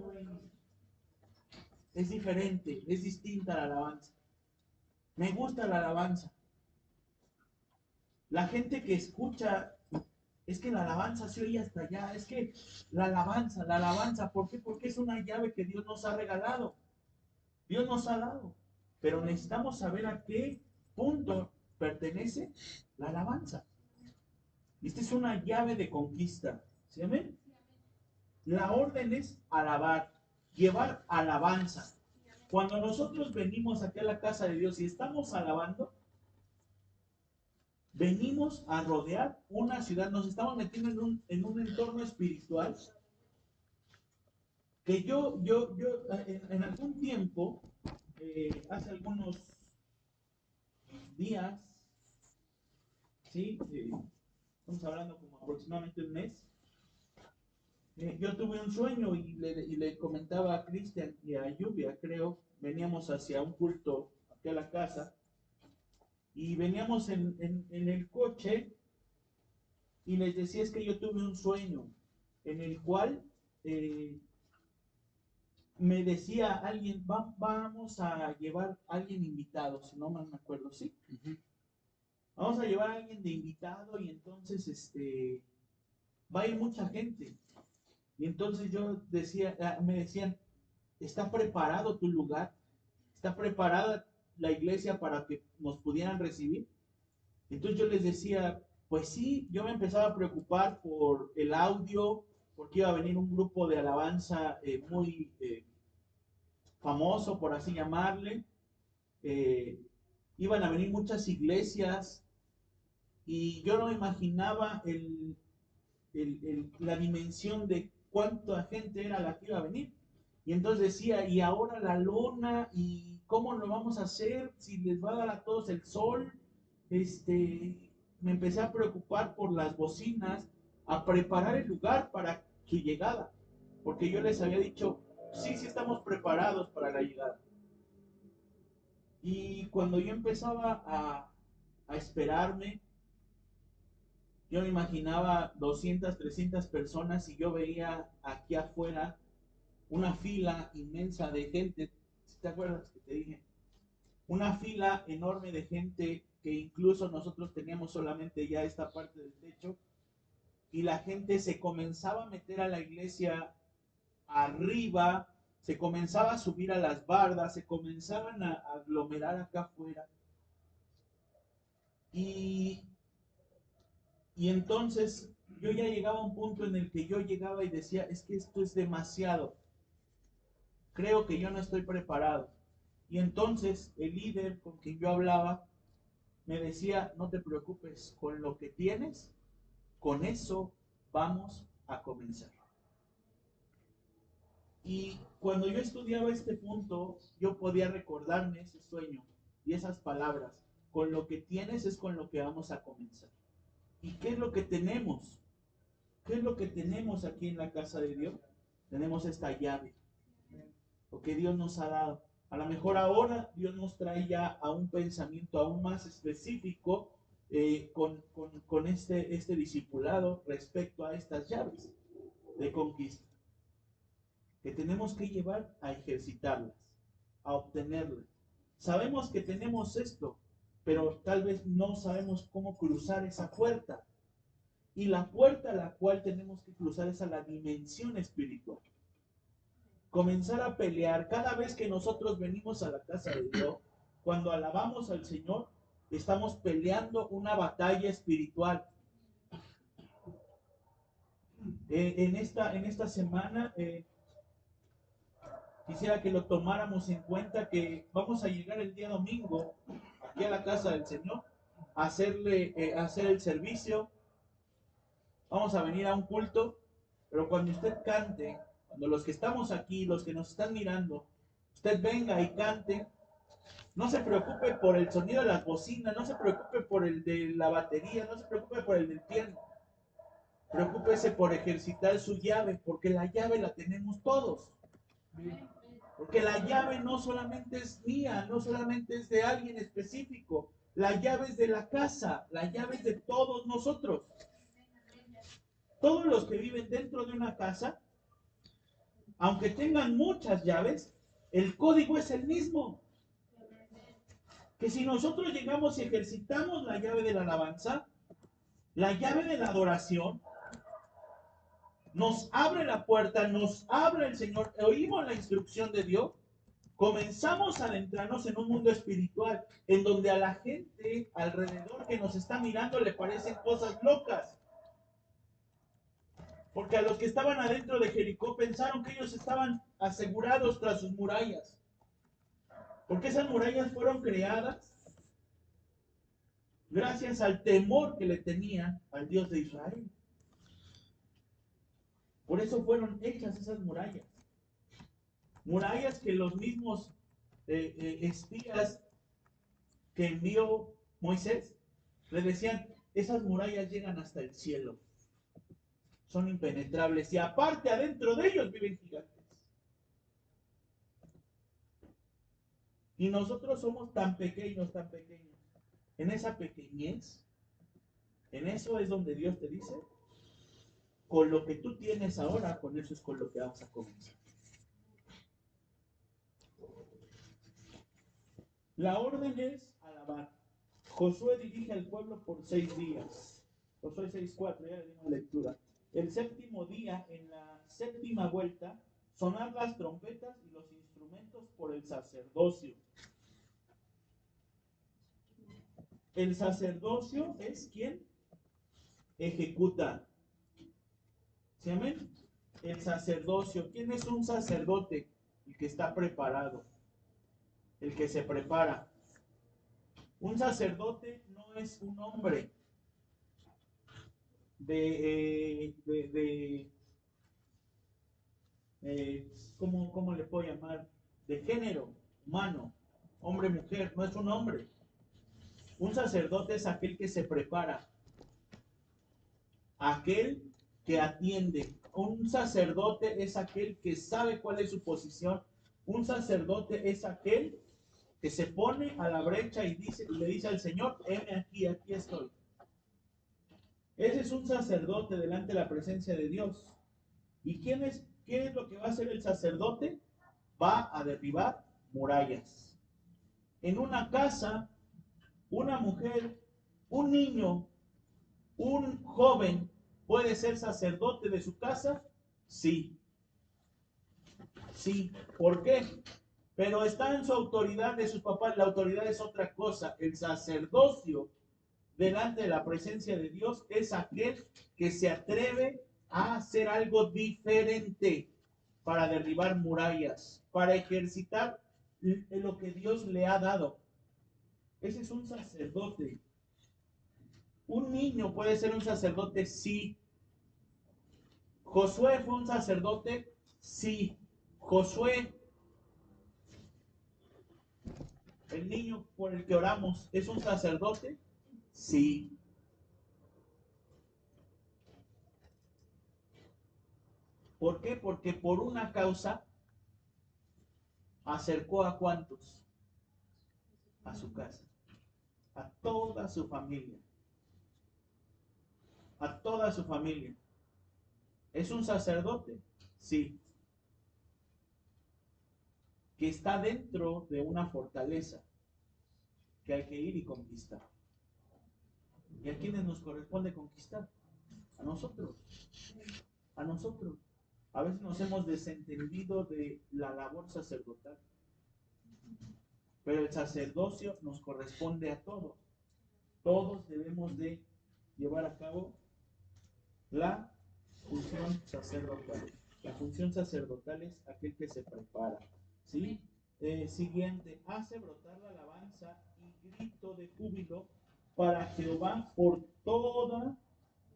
es diferente, es distinta a la alabanza. Me gusta la alabanza. La gente que escucha, es que la alabanza se oye hasta allá, es que la alabanza, ¿por qué? Porque es una llave que Dios nos ha regalado, Dios nos ha dado, pero necesitamos saber a qué punto pertenece la alabanza. Esta es una llave de conquista, ¿sí amén? La orden es alabar, llevar alabanza. Cuando nosotros venimos aquí a la casa de Dios y estamos alabando, venimos a rodear una ciudad, nos estamos metiendo en un entorno espiritual que yo en algún tiempo, hace algunos días, ¿sí? Estamos hablando como aproximadamente un mes, yo tuve un sueño y le comentaba a Cristian y a Lluvia, creo, veníamos hacia un culto aquí a la casa, y veníamos en el coche y les decía, es que yo tuve un sueño en el cual me decía alguien, vamos a llevar a alguien invitado, si no mal me acuerdo, ¿sí? Vamos a llevar a alguien de invitado y entonces va a ir mucha gente. Y entonces yo decía, me decían, ¿está preparado tu lugar? ¿Está preparada la iglesia para que nos pudieran recibir? Entonces yo les decía, pues sí, yo me empezaba a preocupar por el audio, porque iba a venir un grupo de alabanza muy famoso, por así llamarle. Iban a venir muchas iglesias y yo no me imaginaba la dimensión de cuánta gente era la que iba a venir. Y entonces decía, y ahora la lona, y cómo lo vamos a hacer, si les va a dar a todos el sol. Me empecé a preocupar por las bocinas, a preparar el lugar para su llegada, porque yo les había dicho, sí estamos preparados para la llegada. Y cuando yo empezaba a esperarme, yo me imaginaba 200, 300 personas y yo veía aquí afuera una fila inmensa de gente. ¿Te acuerdas que te dije? Una fila enorme de gente que incluso nosotros teníamos solamente ya esta parte del techo y la gente se comenzaba a meter a la iglesia arriba, se comenzaba a subir a las bardas, se comenzaban a aglomerar acá afuera. Y entonces yo ya llegaba a un punto en el que yo llegaba y decía, es que esto es demasiado. Creo que yo no estoy preparado. Y entonces el líder con quien yo hablaba me decía, no te preocupes, con lo que tienes, con eso vamos a comenzar. Y cuando yo estudiaba este punto, yo podía recordarme ese sueño y esas palabras. Con lo que tienes es con lo que vamos a comenzar. ¿Y qué es lo que tenemos? ¿Qué es lo que tenemos aquí en la casa de Dios? Tenemos esta llave, lo que Dios nos ha dado. A lo mejor ahora Dios nos trae ya a un pensamiento aún más específico con este discipulado respecto a estas llaves de conquista, que tenemos que llevar a ejercitarlas, a obtenerlas. Sabemos que tenemos esto, pero tal vez no sabemos cómo cruzar esa puerta. Y la puerta a la cual tenemos que cruzar es a la dimensión espiritual. comenzar a pelear. Cada vez que nosotros venimos a la casa de Dios, cuando alabamos al Señor, estamos peleando una batalla espiritual. En esta semana quisiera que lo tomáramos en cuenta, que vamos a llegar el día domingo aquí a la casa del Señor a hacer el servicio. Vamos a venir a un culto, pero cuando usted cante, cuando los que estamos aquí, los que nos están mirando, usted venga y cante, no se preocupe por el sonido de las bocinas, no se preocupe por el de la batería, no se preocupe por el del piano. Preocúpese por ejercitar su llave, porque la llave la tenemos todos. Porque la llave no solamente es mía, no solamente es de alguien específico. La llave es de la casa, la llave es de todos nosotros. Todos los que viven dentro de una casa, aunque tengan muchas llaves, el código es el mismo. Que si nosotros llegamos y ejercitamos la llave de la alabanza, la llave de la adoración, nos abre la puerta, nos abre el Señor, oímos la instrucción de Dios, comenzamos a adentrarnos en un mundo espiritual en donde a la gente alrededor que nos está mirando le parecen cosas locas. Porque a los que estaban adentro de Jericó pensaron que ellos estaban asegurados tras sus murallas. Porque esas murallas fueron creadas gracias al temor que le tenían al Dios de Israel. Por eso fueron hechas esas murallas. Murallas que los mismos espías que envió Moisés le decían, esas murallas llegan hasta el cielo. Son impenetrables y aparte adentro de ellos viven gigantes. Y nosotros somos tan pequeños, tan pequeños. En esa pequeñez, en eso es donde Dios te dice, con lo que tú tienes ahora, con eso es con lo que vamos a comenzar. La orden es alabar. Josué dirige al pueblo por 6 días. Josué 6:4, ya le dimos lectura. El séptimo día, en la séptima vuelta, sonar las trompetas y los instrumentos por el sacerdocio. El sacerdocio es quien ejecuta. ¿Sí, amén? El sacerdocio. ¿Quién es un sacerdote? El que está preparado. El que se prepara. Un sacerdote no es un hombre ¿cómo le puedo llamar? De género humano, hombre, mujer, no es un hombre. Un sacerdote es aquel que se prepara, aquel que atiende. Un sacerdote es aquel que sabe cuál es su posición. Un sacerdote es aquel que se pone a la brecha y le dice al Señor, heme aquí, aquí estoy. Ese es un sacerdote delante de la presencia de Dios. ¿Y qué es lo que va a hacer el sacerdote? Va a derribar murallas. En una casa, una mujer, un niño, un joven puede ser sacerdote de su casa. Sí. Sí. ¿Por qué? Pero está en su autoridad de sus papás. La autoridad es otra cosa. El sacerdocio delante de la presencia de Dios es aquel que se atreve a hacer algo diferente para derribar murallas, para ejercitar lo que Dios le ha dado. Ese es un sacerdote. Un niño puede ser un sacerdote, sí. Josué fue un sacerdote, sí. Josué, el niño por el que oramos, ¿es un sacerdote? Sí. ¿Por qué? Porque por una causa acercó a ¿cuántos? A su casa. A toda su familia. A toda su familia. ¿Es un sacerdote? Sí. Que está dentro de una fortaleza que hay que ir y conquistar. ¿Y a quiénes nos corresponde conquistar? A nosotros. A nosotros. A veces nos hemos desentendido de la labor sacerdotal, pero el sacerdocio nos corresponde a todos. Todos debemos de llevar a cabo la función sacerdotal. La función sacerdotal es aquel que se prepara, ¿sí? Siguiente, hace brotar la alabanza y grito de júbilo para Jehová por toda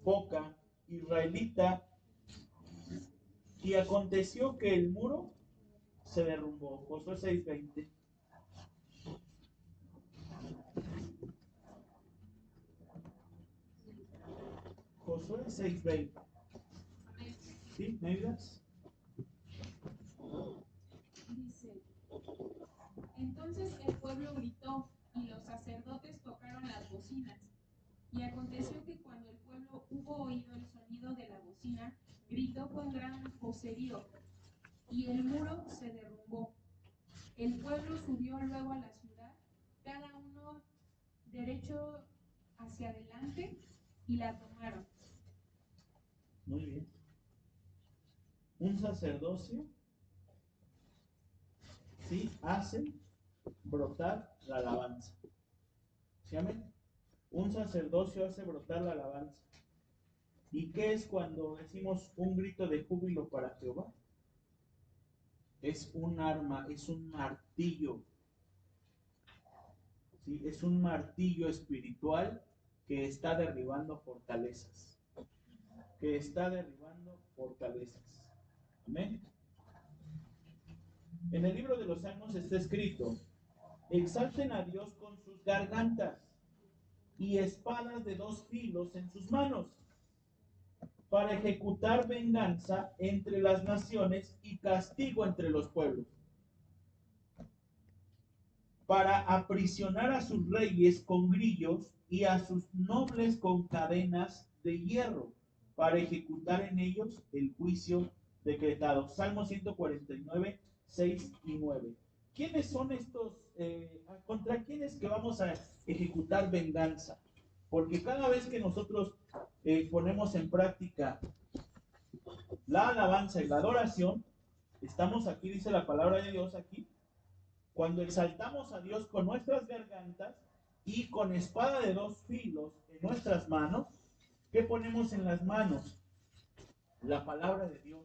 boca israelita. Y aconteció que el muro se derrumbó. Josué 6:20. Josué 6:20. ¿Sí? ¿Me ayudas? Dice, entonces el pueblo gritó y los sacerdotes tocaron las bocinas. Y aconteció que cuando el pueblo hubo oído el sonido de la bocina, gritó con gran vocerío, y el muro se derrumbó. El pueblo subió luego a la ciudad, cada uno derecho hacia adelante, y la tomaron. Muy bien. Un sacerdocio, ¿sí?, hace brotar la alabanza. ¿Sí, amén? Un sacerdocio hace brotar la alabanza. ¿Y qué es cuando decimos un grito de júbilo para Jehová? Es un arma, es un martillo. ¿Sí? Es un martillo espiritual que está derribando fortalezas. Que está derribando fortalezas. Amén. En el libro de los Salmos está escrito: exalten a Dios con sus gargantas y espadas de 2 filos en sus manos, para ejecutar venganza entre las naciones y castigo entre los pueblos, para aprisionar a sus reyes con grillos y a sus nobles con cadenas de hierro, para ejecutar en ellos el juicio decretado. Salmo 149, 6 y 9. ¿Quiénes son estos? ¿Contra quiénes que vamos a ejecutar venganza? Porque cada vez que nosotros ponemos en práctica la alabanza y la adoración, estamos aquí, dice la palabra de Dios aquí, cuando exaltamos a Dios con nuestras gargantas y con espada de 2 filos en nuestras manos. ¿Qué ponemos en las manos? La palabra de Dios.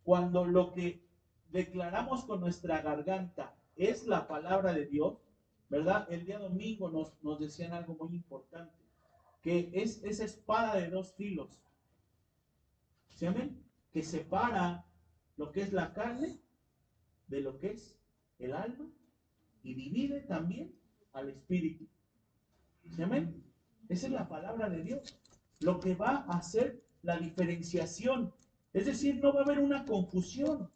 Cuando lo que declaramos con nuestra garganta es la palabra de Dios, ¿verdad? El día domingo nos decían algo muy importante, que es esa espada de 2 filos. ¿Sí, amén? Que separa lo que es la carne de lo que es el alma y divide también al espíritu. ¿Sí, amén? Esa es la palabra de Dios. Lo que va a hacer la diferenciación. Es decir, no va a haber una confusión.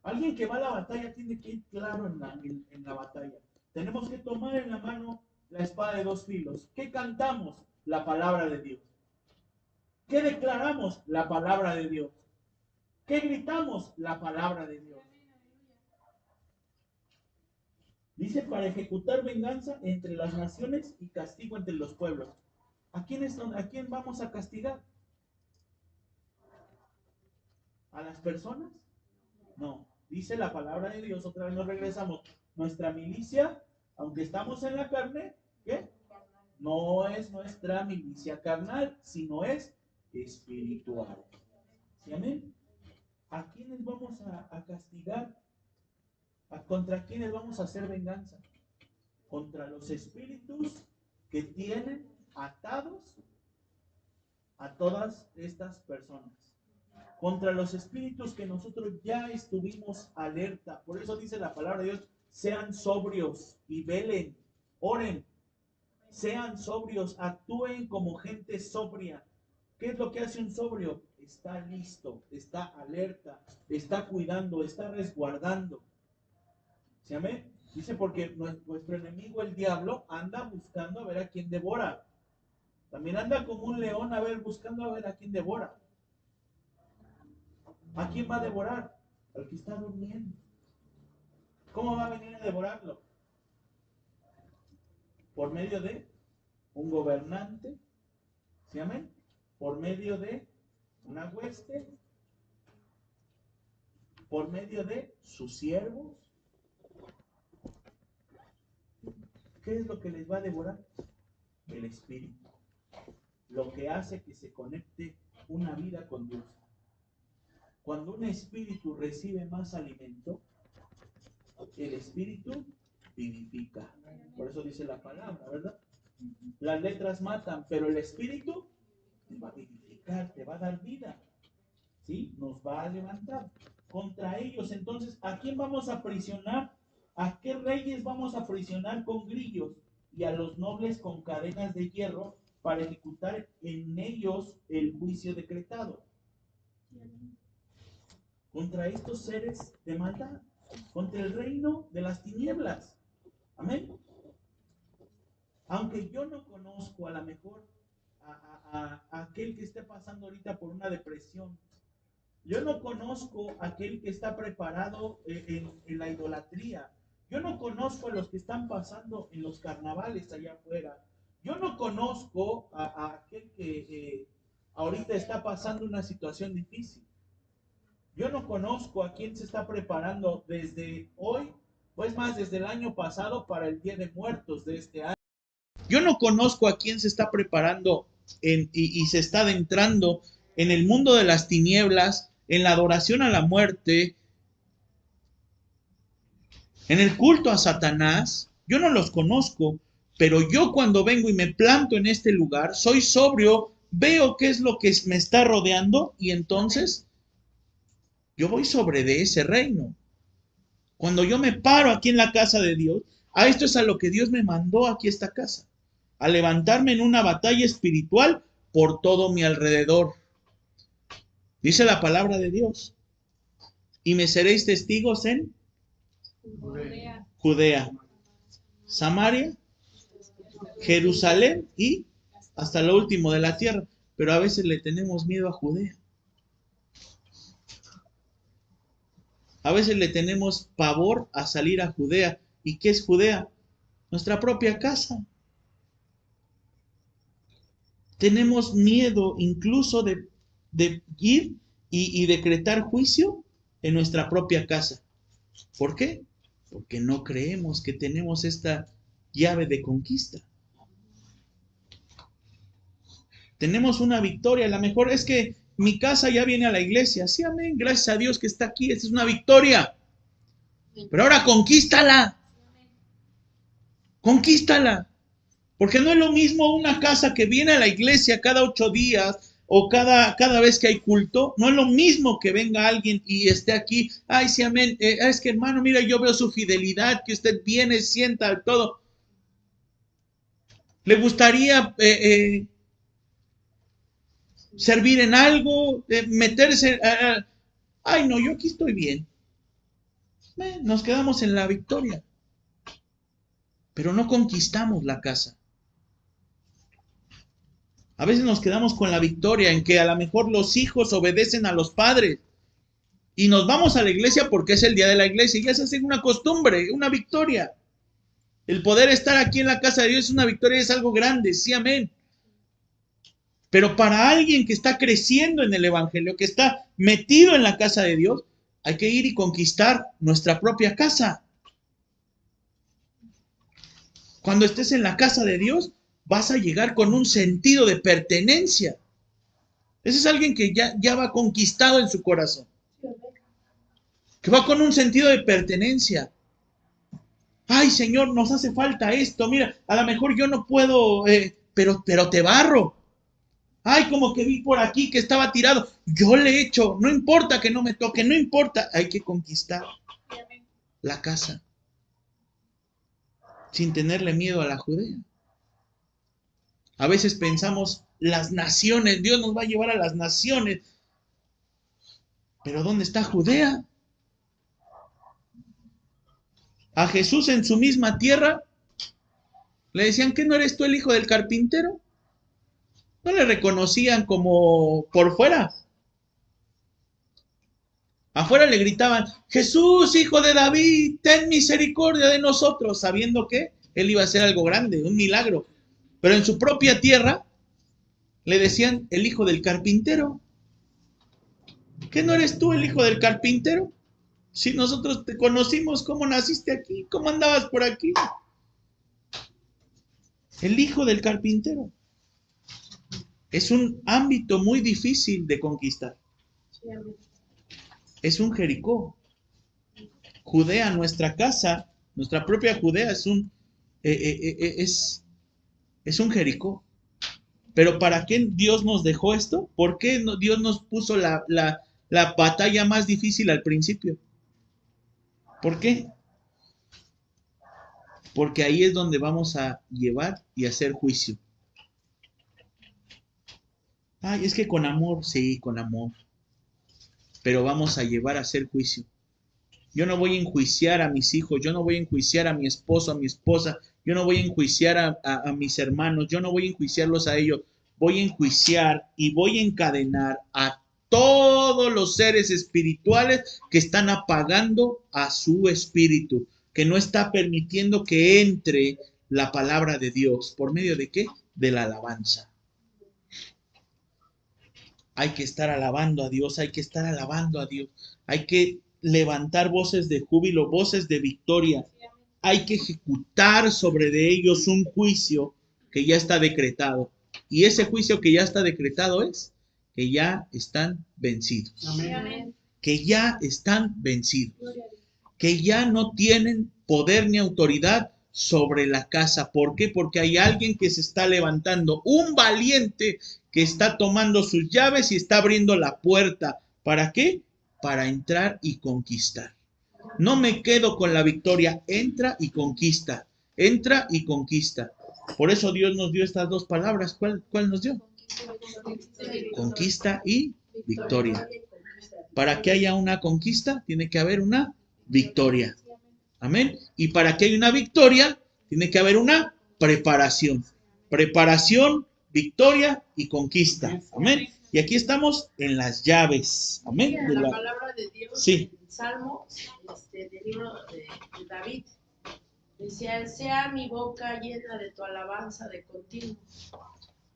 Alguien que va a la batalla tiene que ir claro en la batalla. Tenemos que tomar en la mano la espada de 2 filos. ¿Qué cantamos? La palabra de Dios. ¿Qué declaramos? La palabra de Dios. ¿Qué gritamos? La palabra de Dios. Dice, para ejecutar venganza entre las naciones y castigo entre los pueblos. ¿A quién vamos a castigar? ¿A las personas? No. Dice la palabra de Dios, otra vez nos regresamos. Nuestra milicia, aunque estamos en la carne, ¿qué? No es nuestra milicia carnal, sino es espiritual. ¿Sí, amén? ¿A quiénes vamos a castigar? ¿Contra quiénes vamos a hacer venganza? Contra los espíritus que tienen atados a todas estas personas. Contra los espíritus que nosotros ya estuvimos alerta. Por eso dice la palabra de Dios: sean sobrios y velen, oren. Sean sobrios, actúen como gente sobria. ¿Qué es lo que hace un sobrio? Está listo, está alerta, está cuidando, está resguardando. ¿Sí, amén? Dice, porque nuestro enemigo, el diablo, anda buscando a ver a quién devora. También anda como un león buscando a ver a quién devora. ¿A quién va a devorar? Al que está durmiendo. ¿Cómo va a venir a devorarlo? Por medio de un gobernante. ¿Sí, amén? Por medio de una hueste por medio de sus siervos. ¿Qué es lo que les va a devorar? El espíritu. Lo que hace que se conecte una vida con Dios. Cuando un espíritu recibe más alimento, el espíritu vivifica. Por eso dice la palabra, ¿verdad? Las letras matan, pero el espíritu te va a vivificar, te va a dar vida. ¿Sí? Nos va a levantar. Contra ellos, entonces, ¿a quién vamos a aprisionar? ¿A qué reyes vamos a aprisionar con grillos? Y a los nobles con cadenas de hierro para ejecutar en ellos el juicio decretado. Contra estos seres de maldad, contra el reino de las tinieblas. Amén. Aunque yo no conozco a lo mejor a aquel que esté pasando ahorita por una depresión, yo no conozco a aquel que está preparado en la idolatría, yo no conozco a los que están pasando en los carnavales allá afuera, yo no conozco a aquel que ahorita está pasando una situación difícil. Yo no conozco a quién se está preparando desde hoy, pues más desde el año pasado para el Día de Muertos de este año. Yo no conozco a quién se está preparando y se está adentrando en el mundo de las tinieblas, en la adoración a la muerte, en el culto a Satanás. Yo no los conozco, pero yo cuando vengo y me planto en este lugar, soy sobrio, veo qué es lo que me está rodeando y entonces yo voy sobre de ese reino. Cuando yo me paro aquí en la casa de Dios, a esto es a lo que Dios me mandó aquí a esta casa, a levantarme en una batalla espiritual por todo mi alrededor. Dice la palabra de Dios, y me seréis testigos en Judea, Samaria, Jerusalén y hasta lo último de la tierra. Pero a veces le tenemos miedo a Judea. A veces le tenemos pavor a salir a Judea. ¿Y qué es Judea? Nuestra propia casa. Tenemos miedo incluso de ir y decretar juicio en nuestra propia casa. ¿Por qué? Porque no creemos que tenemos esta llave de conquista. Tenemos una victoria. A lo mejor es que mi casa ya viene a la iglesia. Sí, amén. Gracias a Dios que está aquí. Esta es una victoria. Pero ahora conquístala. Conquístala. Porque no es lo mismo una casa que viene a la iglesia cada 8 días o cada vez que hay culto. No es lo mismo que venga alguien y esté aquí. Ay, sí, amén. Es que hermano, mira, yo veo su fidelidad, que usted viene, sienta, todo. ¿Le gustaría servir en algo? Meterse. Ay, no, yo aquí estoy bien. Nos quedamos en la victoria. Pero no conquistamos la casa. A veces nos quedamos con la victoria en que a lo mejor los hijos obedecen a los padres y nos vamos a la iglesia porque es el día de la iglesia y ya se hace una costumbre, una victoria. El poder estar aquí en la casa de Dios es una victoria, es algo grande, sí, amén. Pero para alguien que está creciendo en el evangelio, que está metido en la casa de Dios, hay que ir y conquistar nuestra propia casa. Cuando estés en la casa de Dios, vas a llegar con un sentido de pertenencia. Ese es alguien que ya va conquistado en su corazón. Que va con un sentido de pertenencia. Ay, Señor, nos hace falta esto. Mira, a lo mejor yo no puedo, pero te barro. Ay, como que vi por aquí que estaba tirado. Yo le echo. No importa que no me toque, no importa. Hay que conquistar la casa. Sin tenerle miedo a la Judea. A veces pensamos, las naciones, Dios nos va a llevar a las naciones. Pero ¿dónde está Judea? A Jesús en su misma tierra le decían, ¿qué no eres tú el hijo del carpintero? No le reconocían como por fuera. Afuera le gritaban, Jesús, hijo de David, ten misericordia de nosotros, sabiendo que él iba a hacer algo grande, un milagro. Pero en su propia tierra le decían el hijo del carpintero. ¿Qué no eres tú el hijo del carpintero? Si nosotros te conocimos, ¿cómo naciste aquí? ¿Cómo andabas por aquí? El hijo del carpintero. Es un ámbito muy difícil de conquistar. Es un Jericó. Judea, nuestra casa, nuestra propia Judea es un Jericó. Pero ¿para qué Dios nos dejó esto? ¿Por qué Dios nos puso la batalla más difícil al principio? ¿Por qué? Porque ahí es donde vamos a llevar y hacer juicio. Ay, es que con amor, sí, con amor. Pero vamos a llevar a hacer juicio. Yo no voy a enjuiciar a mis hijos, yo no voy a enjuiciar a mi esposo, a mi esposa, yo no voy a enjuiciar a mis hermanos, yo no voy a enjuiciarlos a ellos. Voy a enjuiciar y voy a encadenar a todos los seres espirituales que están apagando a su espíritu, que no está permitiendo que entre la palabra de Dios. ¿Por medio de qué? De la alabanza. Hay que estar alabando a Dios, hay que estar alabando a Dios, hay que levantar voces de júbilo, voces de victoria. Hay que ejecutar sobre de ellos un juicio que ya está decretado. Y ese juicio que ya está decretado es que ya están vencidos. Amén. Que ya están vencidos. Que ya no tienen poder ni autoridad sobre la casa. ¿Por qué? Porque hay alguien que se está levantando, un valiente que está tomando sus llaves y está abriendo la puerta. ¿Para qué? Para entrar y conquistar. No me quedo con la victoria, entra y conquista. Entra y conquista. Por eso Dios nos dio estas dos palabras. ¿Cuál nos dio? Conquista y victoria. Para que haya una conquista, tiene que haber una victoria. Amén. Y para que haya una victoria, tiene que haber una preparación. Preparación, victoria y conquista. Amén. Y aquí estamos en las llaves. Amén. De la palabra de Dios, sí. En Salmo, del libro de David, decía: sea mi boca llena de tu alabanza de continuo.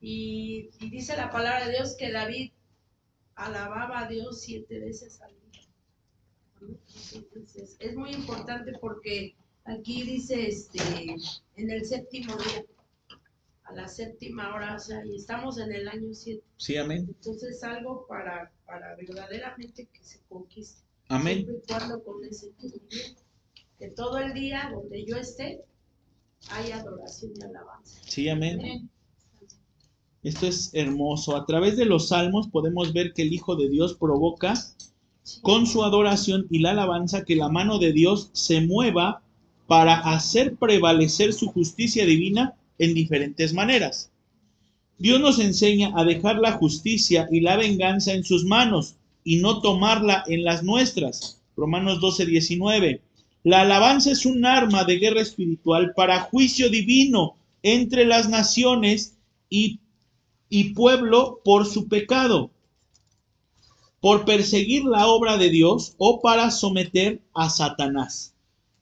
Y dice la palabra de Dios que David alababa a Dios 7 veces al día. Entonces, es muy importante porque aquí dice en el séptimo día, a la séptima hora, o sea, y estamos en el año 7. Sí, amén. Entonces, algo para verdaderamente que se conquiste. Amén. Siempre y cuando con ese entendimiento, que todo el día donde yo esté hay adoración y alabanza. Sí, amén. Esto es hermoso. A través de los salmos podemos ver que el Hijo de Dios provoca con su adoración y la alabanza que la mano de Dios se mueva para hacer prevalecer su justicia divina en diferentes maneras. Dios nos enseña a dejar la justicia y la venganza en sus manos y no tomarla en las nuestras. Romanos 12:19. La alabanza es un arma de guerra espiritual para juicio divino entre las naciones y pueblo por su pecado, por perseguir la obra de Dios o para someter a Satanás.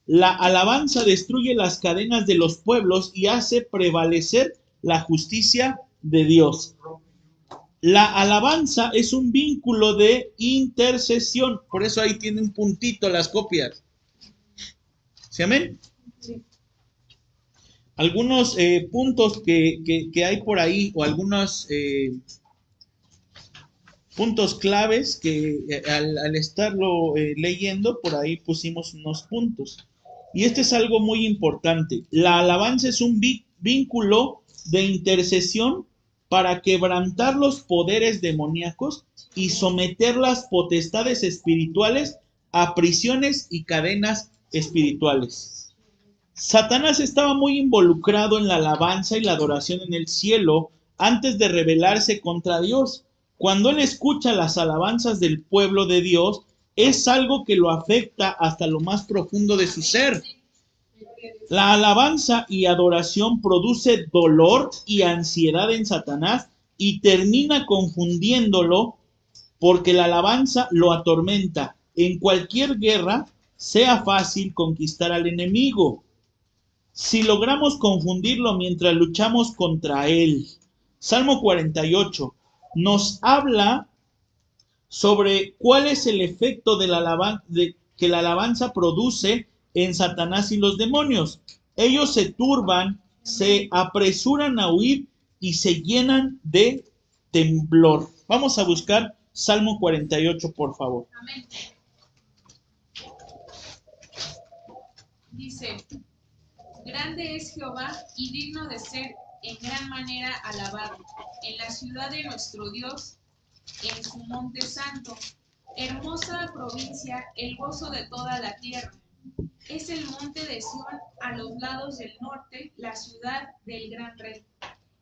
La alabanza destruye las cadenas de los pueblos y hace prevalecer la justicia de Dios. La alabanza es un vínculo de intercesión. Por eso ahí tiene un puntito las copias. ¿Sí, amén? Sí. Algunos puntos que hay por ahí, o algunos puntos claves que al estarlo leyendo, por ahí pusimos unos puntos. Y este es algo muy importante. La alabanza es un vínculo de intercesión para quebrantar los poderes demoníacos y someter las potestades espirituales a prisiones y cadenas espirituales. Satanás estaba muy involucrado en la alabanza y la adoración en el cielo antes de rebelarse contra Dios. Cuando él escucha las alabanzas del pueblo de Dios, es algo que lo afecta hasta lo más profundo de su ser. La alabanza y adoración produce dolor y ansiedad en Satanás y termina confundiéndolo porque la alabanza lo atormenta. En cualquier guerra, sea fácil conquistar al enemigo si logramos confundirlo mientras luchamos contra él. Salmo 48 nos habla sobre cuál es el efecto de la alabanza, que la alabanza produce en Satanás y los demonios. Ellos se turban, se apresuran a huir y se llenan de temblor. Vamos a buscar Salmo 48, por favor. Amén. Dice, grande es Jehová y digno de ser en gran manera alabado, en la ciudad de nuestro Dios, en su monte santo. Hermosa provincia, el gozo de toda la tierra. Es el monte de Sión a los lados del norte, la ciudad del gran rey.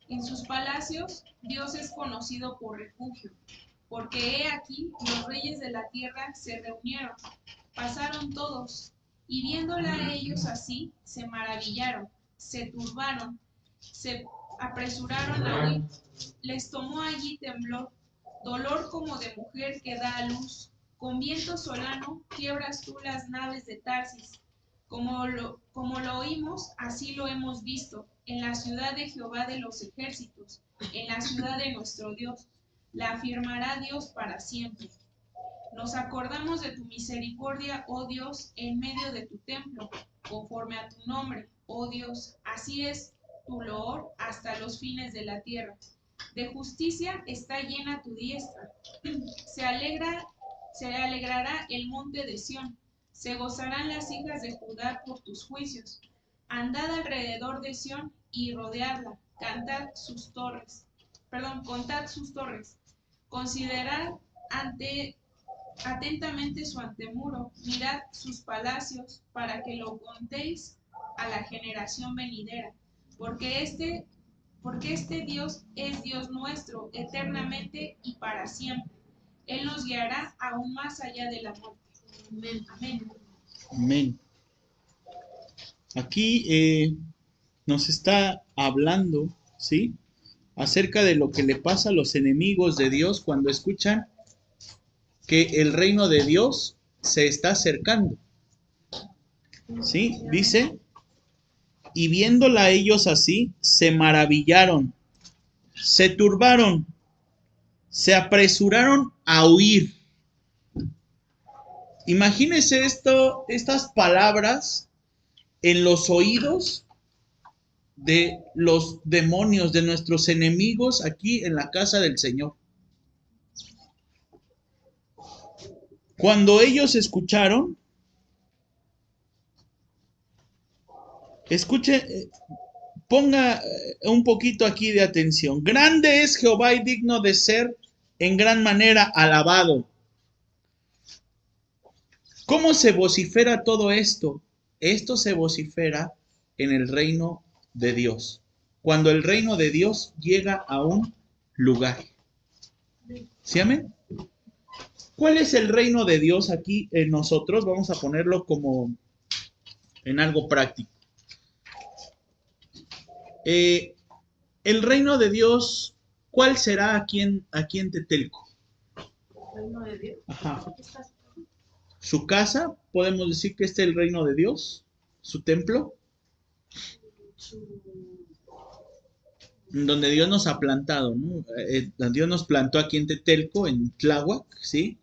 En sus palacios Dios es conocido por refugio, porque he aquí los reyes de la tierra se reunieron, pasaron todos, y viéndola ellos así, se maravillaron, se turbaron, se apresuraron a huir. Les tomó allí temblor, dolor como de mujer que da a luz. Con viento solano quiebras tú las naves de Tarsis. Como lo oímos, así lo hemos visto, en la ciudad de Jehová de los ejércitos, en la ciudad de nuestro Dios. La afirmará Dios para siempre. Nos acordamos de tu misericordia, oh Dios, en medio de tu templo, conforme a tu nombre, oh Dios. Así es tu loor hasta los fines de la tierra. De justicia está llena tu diestra. Se alegrará el monte de Sión. Se gozarán las hijas de Judá por tus juicios. Andad alrededor de Sión y rodeadla. Contad sus torres. Considerad atentamente su antemuro. Mirad sus palacios para que lo contéis a la generación venidera. Porque este Dios es Dios nuestro eternamente y para siempre. Él nos guiará aún más allá de la muerte. Amén. Amén. Amén. Aquí nos está hablando, ¿sí?, acerca de lo que le pasa a los enemigos de Dios cuando escuchan que el reino de Dios se está acercando. ¿Sí? Dice, y viéndola ellos así, se maravillaron, se turbaron, se apresuraron a huir. Imagínense estas palabras en los oídos de los demonios, de nuestros enemigos aquí en la casa del Señor. Cuando ellos escucharon, ponga un poquito aquí de atención. Grande es Jehová y digno de ser en gran manera alabado. ¿Cómo se vocifera todo esto? Esto se vocifera en el reino de Dios. Cuando el reino de Dios llega a un lugar. ¿Sí, amén? ¿Cuál es el reino de Dios aquí en nosotros? Vamos a ponerlo como en algo práctico. El reino de Dios, ¿cuál será aquí en Tetelco? ¿El reino de Dios? Ajá. Su casa, podemos decir que este es el reino de Dios, su templo, donde Dios nos ha plantado, ¿no? Dios nos plantó aquí en Tetelco, en Tláhuac, ¿sí?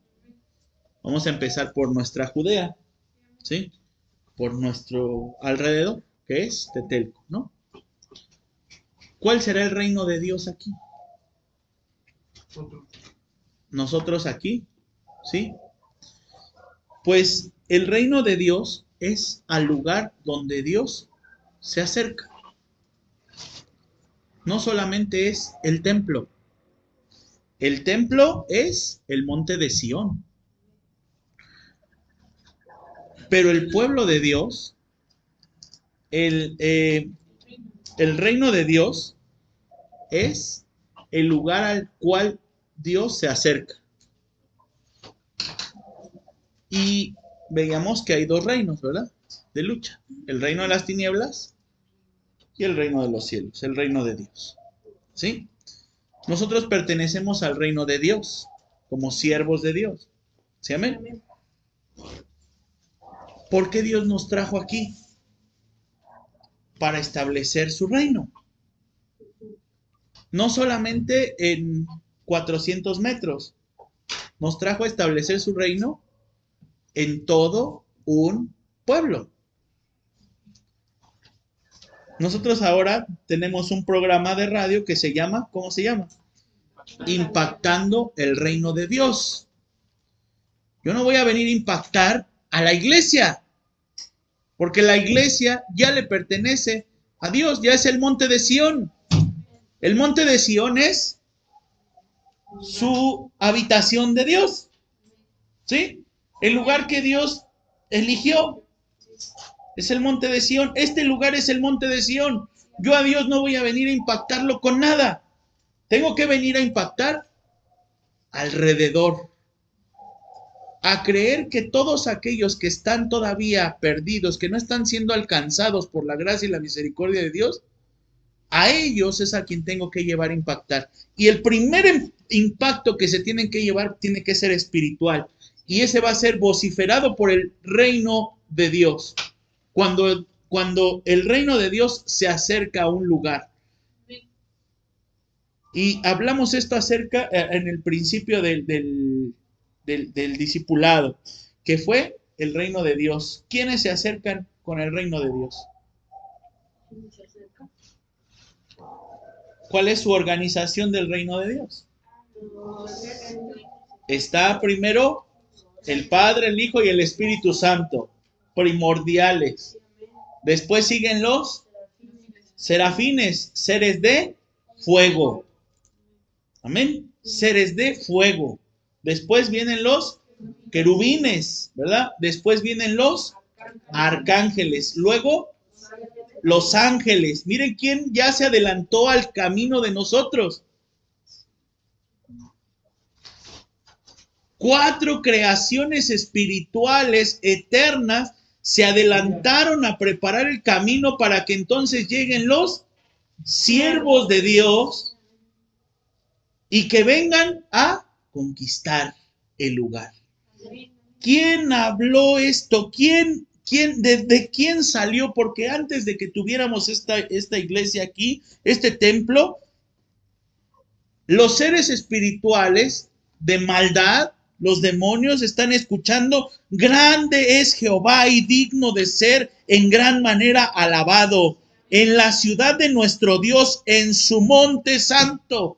Vamos a empezar por nuestra Judea, ¿sí? Por nuestro alrededor, que es Tetelco, ¿no? ¿Cuál será el reino de Dios aquí? Nosotros aquí, ¿sí? Pues el reino de Dios es al lugar donde Dios se acerca. No solamente es el templo. El templo es el monte de Sión. Pero el pueblo de Dios, el reino de Dios es el lugar al cual Dios se acerca. Y veíamos que hay dos reinos, ¿verdad? De lucha. El reino de las tinieblas y el reino de los cielos, el reino de Dios. ¿Sí? Nosotros pertenecemos al reino de Dios, como siervos de Dios. ¿Sí, amén? ¿Por qué Dios nos trajo aquí? Para establecer su reino. No solamente en 400 metros. Nos trajo a establecer su reino en todo un pueblo. Nosotros ahora tenemos un programa de radio que se llama, ¿cómo se llama? Impactando el reino de Dios. Yo no voy a venir a impactar a la iglesia, porque la iglesia ya le pertenece a Dios, ya es el monte de Sión. El monte de Sión es su habitación de Dios, ¿sí? El lugar que Dios eligió es el monte de Sión. Este lugar es el monte de Sión. Yo a Dios no voy a venir a impactarlo con nada. Tengo que venir a impactar alrededor. A creer que todos aquellos que están todavía perdidos, que no están siendo alcanzados por la gracia y la misericordia de Dios, a ellos es a quien tengo que llevar a impactar. Y el primer impacto que se tienen que llevar tiene que ser espiritual. Y ese va a ser vociferado por el reino de Dios. Cuando el reino de Dios se acerca a un lugar. Y hablamos esto acerca en el principio del discipulado, que fue el reino de Dios. ¿Quiénes se acercan con el reino de Dios? ¿Cuál es su organización del reino de Dios? Está primero el Padre, el Hijo y el Espíritu Santo, primordiales. Después siguen los serafines, seres de fuego. Amén. Seres de fuego. Después vienen los querubines, ¿verdad? Después vienen los arcángeles. Luego los ángeles. Miren quién ya se adelantó al camino de nosotros. 4 creaciones espirituales eternas se adelantaron a preparar el camino para que entonces lleguen los siervos de Dios y que vengan a conquistar el lugar. ¿Quién habló esto? ¿De quién salió? Porque antes de que tuviéramos esta iglesia aquí, este templo, los seres espirituales de maldad, los demonios, están escuchando: grande es Jehová y digno de ser en gran manera alabado en la ciudad de nuestro Dios, en su monte santo.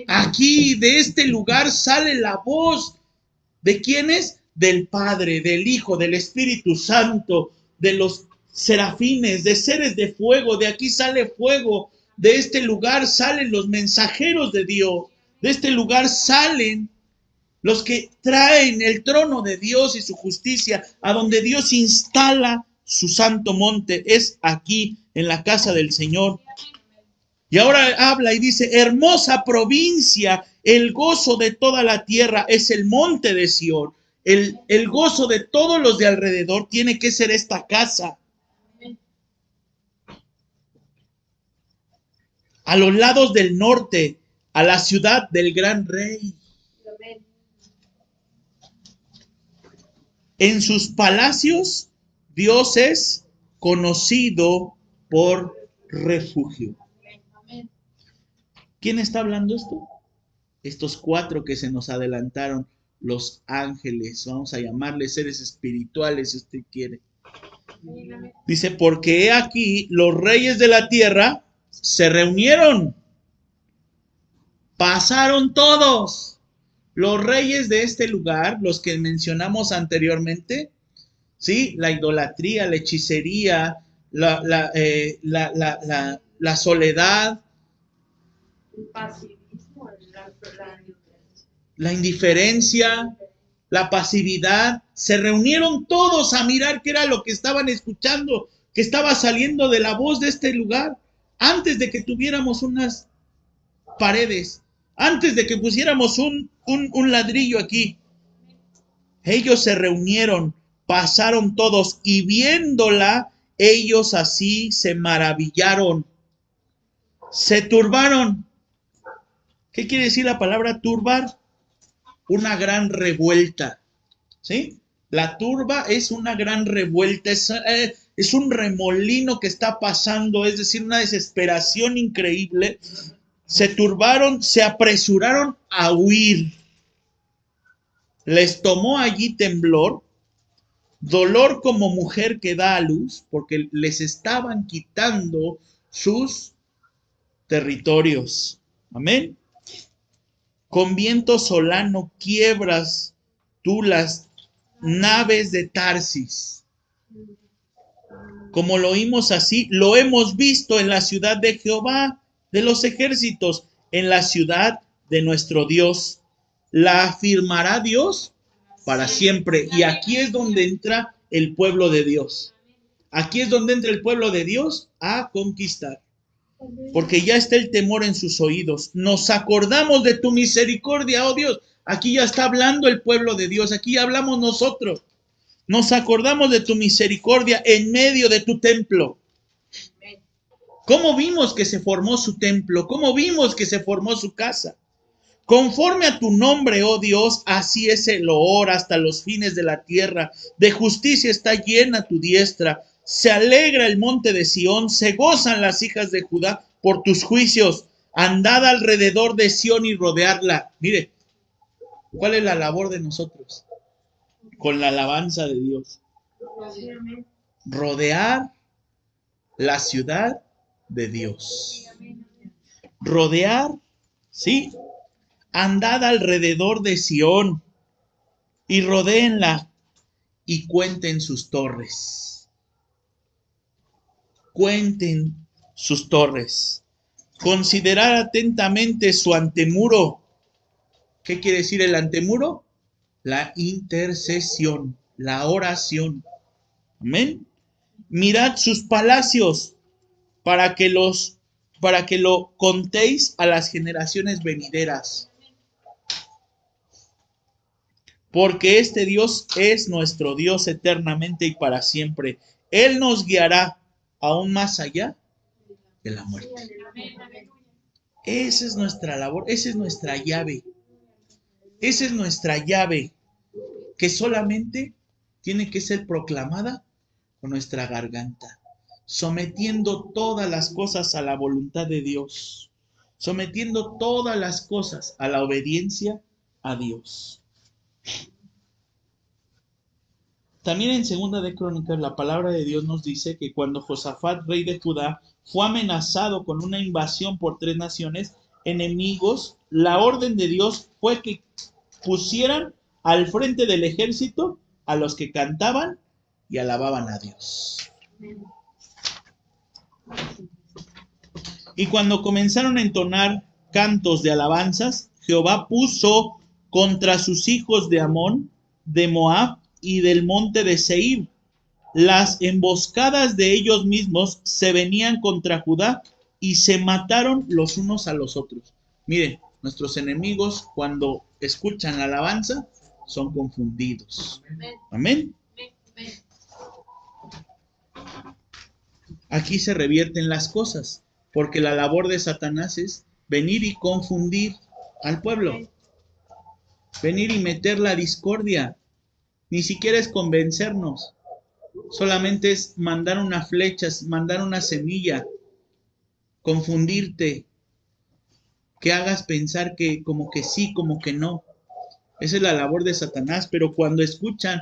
Aquí, de este lugar, sale la voz. ¿De quiénes? Del Padre, del Hijo, del Espíritu Santo, de los serafines, de seres de fuego. De aquí sale fuego. De este lugar salen los mensajeros de Dios. De este lugar salen los que traen el trono de Dios y su justicia, a donde Dios instala su santo monte. Es aquí, en la casa del Señor. Y ahora habla y dice: hermosa provincia, el gozo de toda la tierra es el monte de Sión. El gozo de todos los de alrededor tiene que ser esta casa. A los lados del norte, a la ciudad del gran rey. En sus palacios, Dios es conocido por refugio. ¿Quién está hablando esto? Estos 4 que se nos adelantaron, los ángeles, vamos a llamarles seres espirituales si usted quiere. Dice: porque he aquí los reyes de la tierra se reunieron, pasaron todos. Los reyes de este lugar, los que mencionamos anteriormente, ¿sí? La idolatría, la hechicería, la soledad, El pasivismo, la indiferencia, la pasividad. Se reunieron todos a mirar qué era lo que estaban escuchando, que estaba saliendo de la voz de este lugar, antes de que tuviéramos unas paredes, antes de que pusiéramos un ladrillo aquí. Ellos se reunieron, pasaron todos, y viéndola, ellos así se maravillaron, se turbaron. ¿Qué quiere decir la palabra turbar? Una gran revuelta, ¿sí? La turba es una gran revuelta, es un remolino que está pasando, es decir, una desesperación increíble. Se turbaron, se apresuraron a huir. Les tomó allí temblor dolor como mujer que da a luz, porque les estaban quitando sus territorios. Amén. Con viento solano quiebras tú las naves de Tarsis. Como lo oímos así, lo hemos visto en la ciudad de Jehová de los ejércitos, en la ciudad de nuestro Dios. La afirmará Dios para siempre. Y aquí es donde entra el pueblo de Dios. Aquí es donde entra el pueblo de Dios a conquistar. Porque ya está el temor en sus oídos. Nos acordamos de tu misericordia, oh Dios. Aquí ya está hablando el pueblo de Dios. Aquí ya hablamos nosotros. Nos acordamos de tu misericordia en medio de tu templo. ¿Cómo vimos que se formó su templo? ¿Cómo vimos que se formó su casa? Conforme a tu nombre, oh Dios, así es el loor hasta los fines de la tierra. De justicia está llena tu diestra. Se alegra el monte de Sión, se gozan las hijas de Judá por tus juicios. Andad alrededor de Sión y rodearla. Mire, ¿cuál es la labor de nosotros? Con la alabanza de Dios. Rodear la ciudad de Dios. Rodear, ¿sí? Andad alrededor de Sión y rodéenla y cuenten sus torres. Cuenten sus torres. Considerad atentamente su antemuro. ¿Qué quiere decir el antemuro? La intercesión, la oración. Amén. Mirad sus palacios para que lo contéis a las generaciones venideras. Porque este Dios es nuestro Dios eternamente y para siempre. Él nos guiará aún más allá de la muerte. Esa es nuestra labor, esa es nuestra llave. Esa es nuestra llave que solamente tiene que ser proclamada con nuestra garganta, sometiendo todas las cosas a la voluntad de Dios, sometiendo todas las cosas a la obediencia a Dios. También en Segunda de Crónicas la palabra de Dios nos dice que cuando Josafat, rey de Judá, fue amenazado con una invasión por 3 naciones enemigos, la orden de Dios fue que pusieran al frente del ejército a los que cantaban y alababan a Dios. Y cuando comenzaron a entonar cantos de alabanzas, Jehová puso contra sus hijos de Amón, de Moab y del monte de Seir. Las emboscadas de ellos mismos se venían contra Judá y se mataron los unos a los otros. Miren, nuestros enemigos cuando escuchan la alabanza son confundidos. Amén. Aquí se revierten las cosas, porque la labor de Satanás es venir y confundir al pueblo. Venir y meter la discordia. Ni siquiera es convencernos. Solamente es mandar una flecha, mandar una semilla, confundirte, que hagas pensar que como que sí, como que no. Esa es la labor de Satanás, pero cuando escuchan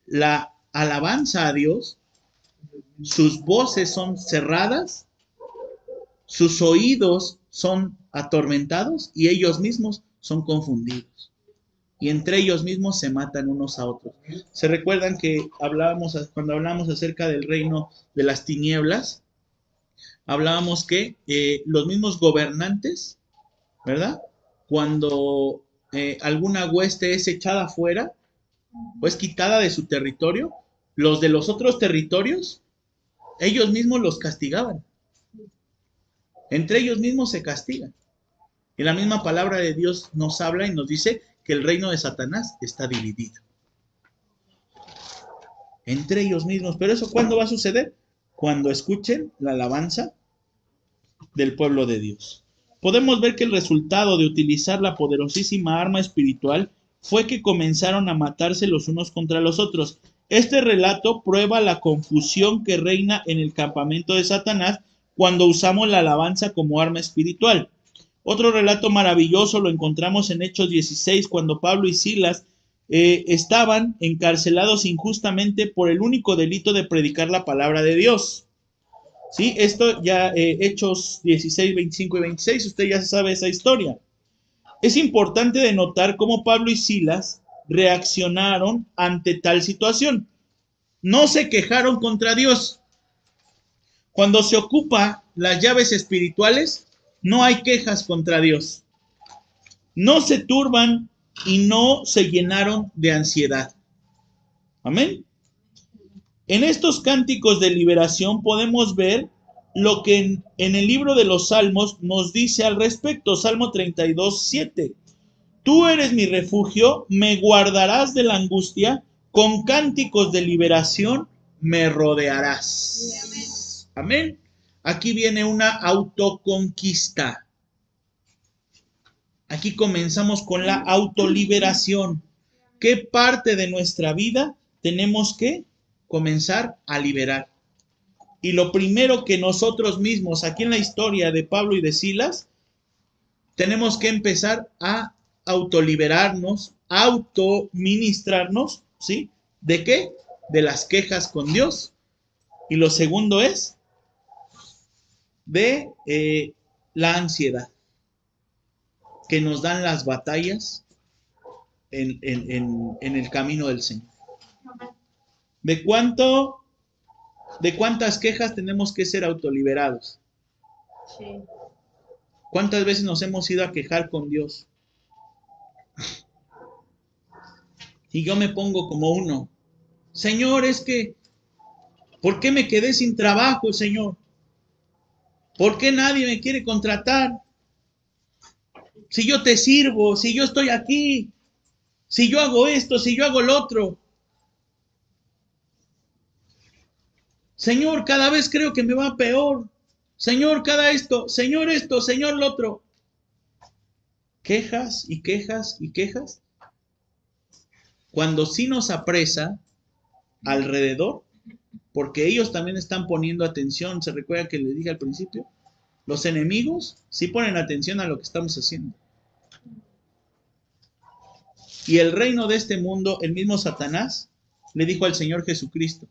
la alabanza a Dios, sus voces son cerradas, sus oídos son atormentados y ellos mismos son confundidos. Y entre ellos mismos se matan unos a otros. ¿Se recuerdan que cuando hablábamos acerca del reino de las tinieblas? Hablábamos que los mismos gobernantes, ¿verdad? Cuando alguna hueste es echada fuera o es quitada de su territorio, los de los otros territorios, ellos mismos los castigaban. Entre ellos mismos se castigan. Y la misma palabra de Dios nos habla y nos dice que el reino de Satanás está dividido. Entre ellos mismos. ¿Pero eso cuándo va a suceder? Cuando escuchen la alabanza del pueblo de Dios. Podemos ver que el resultado de utilizar la poderosísima arma espiritual fue que comenzaron a matarse los unos contra los otros. Este relato prueba la confusión que reina en el campamento de Satanás cuando usamos la alabanza como arma espiritual. Otro relato maravilloso lo encontramos en Hechos 16, cuando Pablo y Silas estaban encarcelados injustamente por el único delito de predicar la palabra de Dios. ¿Sí? Esto ya, Hechos 16, 25 y 26, usted ya sabe esa historia. Es importante de notar cómo Pablo y Silas reaccionaron ante tal situación. No se quejaron contra Dios. Cuando se ocupa las llaves espirituales, no hay quejas contra Dios. No se turban y no se llenaron de ansiedad. Amén. En estos cánticos de liberación podemos ver lo que en el libro de los Salmos nos dice al respecto. Salmo 32, 7. Tú eres mi refugio, me guardarás de la angustia, con cánticos de liberación me rodearás. Amén. Aquí viene una autoconquista. Aquí comenzamos con la autoliberación. ¿Qué parte de nuestra vida tenemos que comenzar a liberar? Y lo primero que nosotros mismos, aquí en la historia de Pablo y de Silas, tenemos que empezar a autoliberarnos, autoministrarnos, ¿sí? ¿De qué? De las quejas con Dios. Y lo segundo es de la ansiedad que nos dan las batallas en el camino del Señor. ¿De cuántas quejas tenemos que ser autoliberados? Sí. ¿Cuántas veces nos hemos ido a quejar con Dios? Y yo me pongo como uno. Señor, es que, ¿por qué me quedé sin trabajo, Señor? ¿Por qué nadie me quiere contratar? Si yo te sirvo, si yo estoy aquí, si yo hago esto, si yo hago lo otro. Señor, cada vez creo que me va peor. Señor, esto, Señor, lo otro. Quejas y quejas y quejas. Cuando sí nos apresa alrededor, porque ellos también están poniendo atención. ¿Se recuerda que les dije al principio? Los enemigos sí ponen atención a lo que estamos haciendo. Y el reino de este mundo, el mismo Satanás, le dijo al Señor Jesucristo: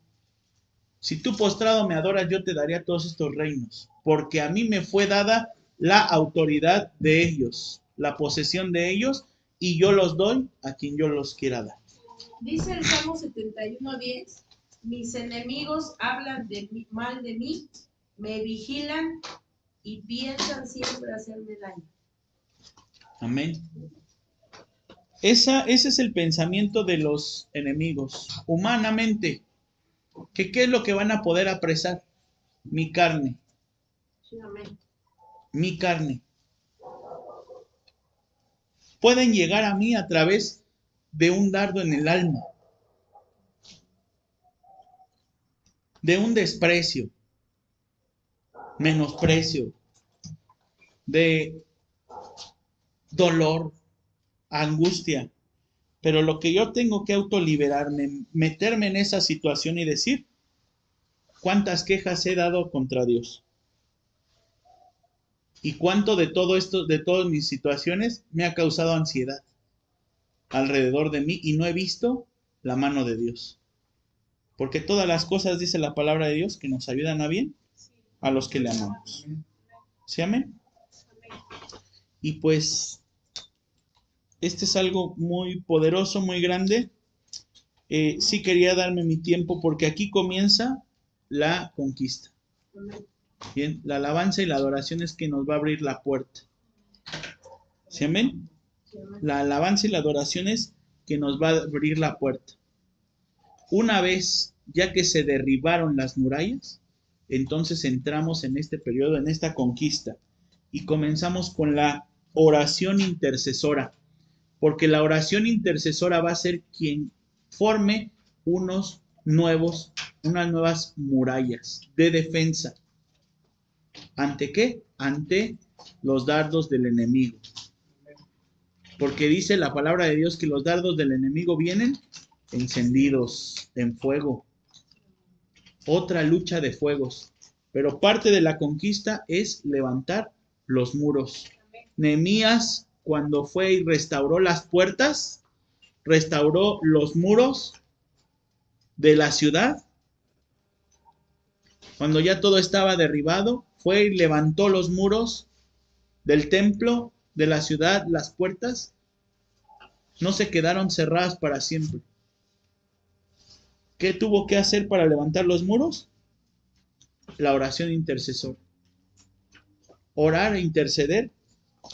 si tú postrado me adoras, yo te daría todos estos reinos, porque a mí me fue dada la autoridad de ellos, la posesión de ellos, y yo los doy a quien yo los quiera dar. Dice el Salmo 71:10, mis enemigos hablan mal de mí, me vigilan y piensan siempre hacerme daño. Amén. Ese es el pensamiento de los enemigos, humanamente. ¿Qué es lo que van a poder apresar? Mi carne. Sí, amén. Mi carne. Pueden llegar a mí a través de un dardo en el alma, de un desprecio, menosprecio, de dolor, angustia. Pero lo que yo tengo que autoliberarme, meterme en esa situación y decir: ¿cuántas quejas he dado contra Dios? ¿Y cuánto de todo esto, de todas mis situaciones, me ha causado ansiedad alrededor de mí y no he visto la mano de Dios? Porque todas las cosas, dice la palabra de Dios, que nos ayudan a bien a los que le amamos. ¿Sí, amén? Y pues, este es algo muy poderoso, muy grande. Sí quería darme mi tiempo porque aquí comienza la conquista. Bien, la alabanza y la adoración es que nos va a abrir la puerta. ¿Sí, amén? La alabanza y la adoración es que nos va a abrir la puerta. Una vez ya que se derribaron las murallas, entonces entramos en este periodo, en esta conquista, y comenzamos con la oración intercesora, porque la oración intercesora va a ser quien forme unas nuevas murallas de defensa. ¿Ante qué? Ante los dardos del enemigo. Porque dice la palabra de Dios que los dardos del enemigo vienen encendidos en fuego. Otra lucha de fuegos. Pero parte de la conquista es levantar los muros. Nehemías, cuando fue y restauró las puertas, restauró los muros de la ciudad? Cuando ya todo estaba derribado, fue y levantó los muros del templo, de la ciudad, las puertas. No se quedaron cerradas para siempre. ¿Qué tuvo que hacer para levantar los muros? La oración intercesora. Orar e interceder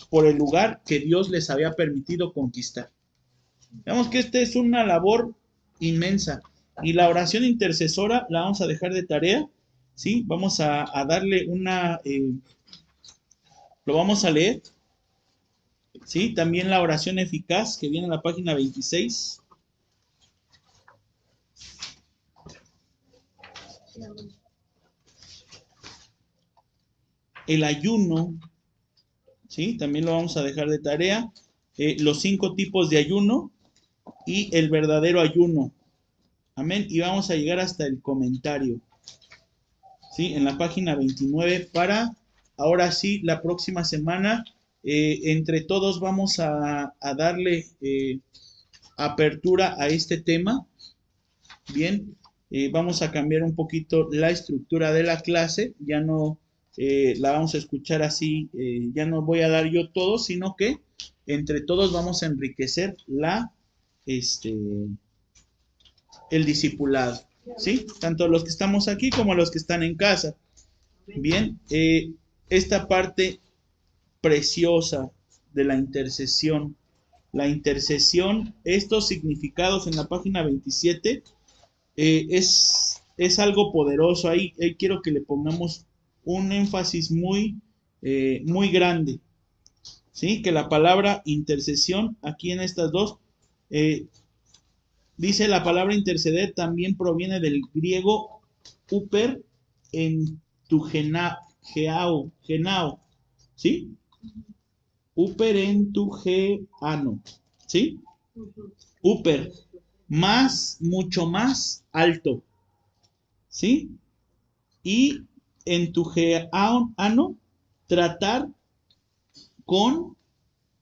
por el lugar que Dios les había permitido conquistar. Veamos que esta es una labor inmensa. Y la oración intercesora la vamos a dejar de tarea, ¿sí? Vamos a darle una... lo vamos a leer, ¿sí? También la oración eficaz, que viene en la página 26. El ayuno, ¿sí? También lo vamos a dejar de tarea. Los 5 tipos de ayuno y el verdadero ayuno. Amén. Y vamos a llegar hasta el comentario, ¿sí? En la página 29 para, ahora sí, la próxima semana, entre todos vamos a darle apertura a este tema. Bien, vamos a cambiar un poquito la estructura de la clase. Ya no la vamos a escuchar así, ya no voy a dar yo todo, sino que entre todos vamos a enriquecer el discipulado, ¿sí? Tanto los que estamos aquí como los que están en casa. Bien, esta parte preciosa de la intercesión, estos significados en la página 27, es algo poderoso. Ahí quiero que le pongamos un énfasis muy grande, ¿sí? Que la palabra intercesión aquí en estas dos, dice la palabra interceder también proviene del griego uper en tu genao, ¿sí? Uper en tu geano, ¿sí? Uper, más, mucho más alto, ¿sí? Y en tu geano, tratar con,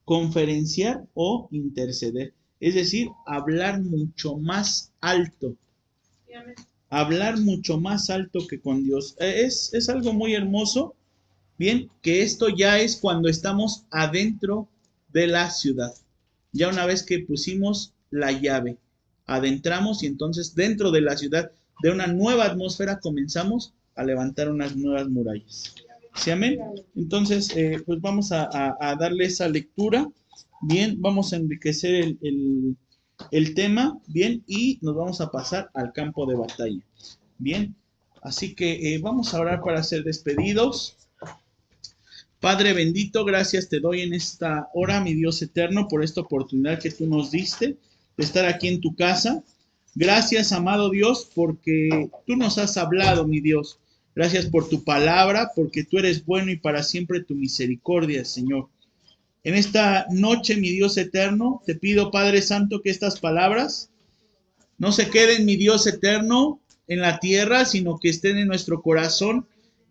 conferenciar o interceder. Es decir, hablar mucho más alto. Hablar mucho más alto que con Dios. Es algo muy hermoso. Bien, que esto ya es cuando estamos adentro de la ciudad. Ya una vez que pusimos la llave, adentramos y entonces dentro de la ciudad, de una nueva atmósfera, comenzamos a levantar unas nuevas murallas. ¿Sí, amén? Entonces, pues vamos a darle esa lectura. Bien, vamos a enriquecer el tema, bien, y nos vamos a pasar al campo de batalla. Bien, así que vamos a orar para ser despedidos. Padre bendito, gracias te doy en esta hora, mi Dios eterno, por esta oportunidad que tú nos diste de estar aquí en tu casa. Gracias, amado Dios, porque tú nos has hablado, mi Dios. Gracias por tu palabra, porque tú eres bueno y para siempre tu misericordia, Señor. En esta noche, mi Dios eterno, te pido, Padre Santo, que estas palabras no se queden, mi Dios eterno, en la tierra, sino que estén en nuestro corazón,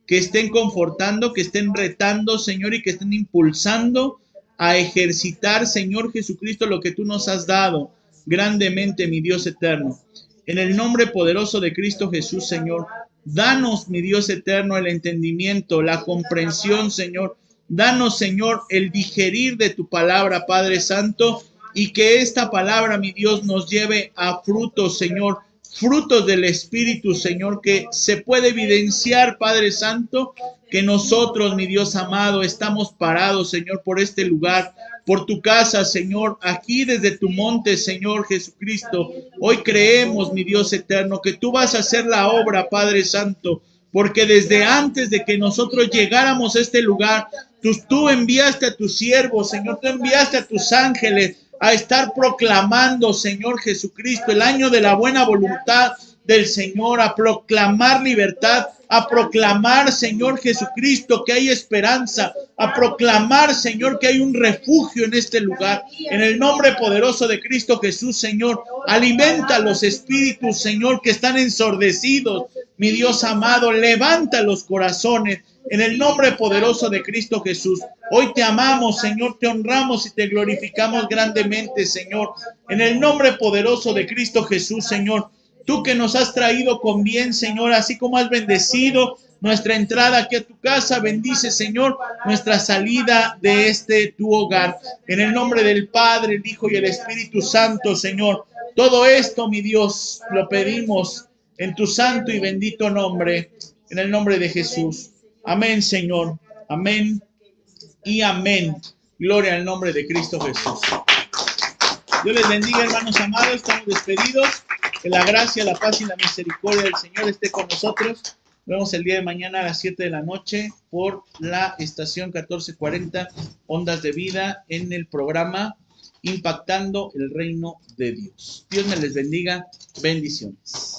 que estén confortando, que estén retando, Señor, y que estén impulsando a ejercitar, Señor Jesucristo, lo que tú nos has dado grandemente, mi Dios eterno. En el nombre poderoso de Cristo Jesús, Señor, danos, mi Dios eterno, el entendimiento, la comprensión, Señor. Danos, Señor, el digerir de tu palabra, Padre Santo, y que esta palabra, mi Dios, nos lleve a frutos, Señor, frutos del Espíritu, Señor, que se puede evidenciar, Padre Santo, que nosotros, mi Dios amado, estamos parados, Señor, por este lugar, por tu casa, Señor, aquí desde tu monte, Señor Jesucristo. Hoy creemos, mi Dios eterno, que tú vas a hacer la obra, Padre Santo, porque desde antes de que nosotros llegáramos a este lugar, tú enviaste a tus siervos, Señor, tú enviaste a tus ángeles a estar proclamando, Señor Jesucristo, el año de la buena voluntad del Señor, a proclamar libertad, a proclamar, Señor Jesucristo, que hay esperanza, a proclamar, Señor, que hay un refugio en este lugar. En el nombre poderoso de Cristo Jesús, Señor, alimenta los espíritus, Señor, que están ensordecidos. Mi Dios amado, levanta los corazones, en el nombre poderoso de Cristo Jesús. Hoy te amamos, Señor, te honramos y te glorificamos grandemente, Señor, en el nombre poderoso de Cristo Jesús, Señor. Tú que nos has traído con bien, Señor, así como has bendecido nuestra entrada aquí a tu casa, bendice, Señor, nuestra salida de tu hogar. En el nombre del Padre, el Hijo y el Espíritu Santo, Señor. Todo esto, mi Dios, lo pedimos en tu santo y bendito nombre, en el nombre de Jesús. Amén, Señor. Amén y amén. Gloria al nombre de Cristo Jesús. Dios les bendiga, hermanos amados. Estamos despedidos. Que la gracia, la paz y la misericordia del Señor esté con nosotros. Nos vemos el día de mañana a las 7 de la noche por la estación 1440 Ondas de Vida en el programa Impactando el Reino de Dios. Dios me les bendiga. Bendiciones.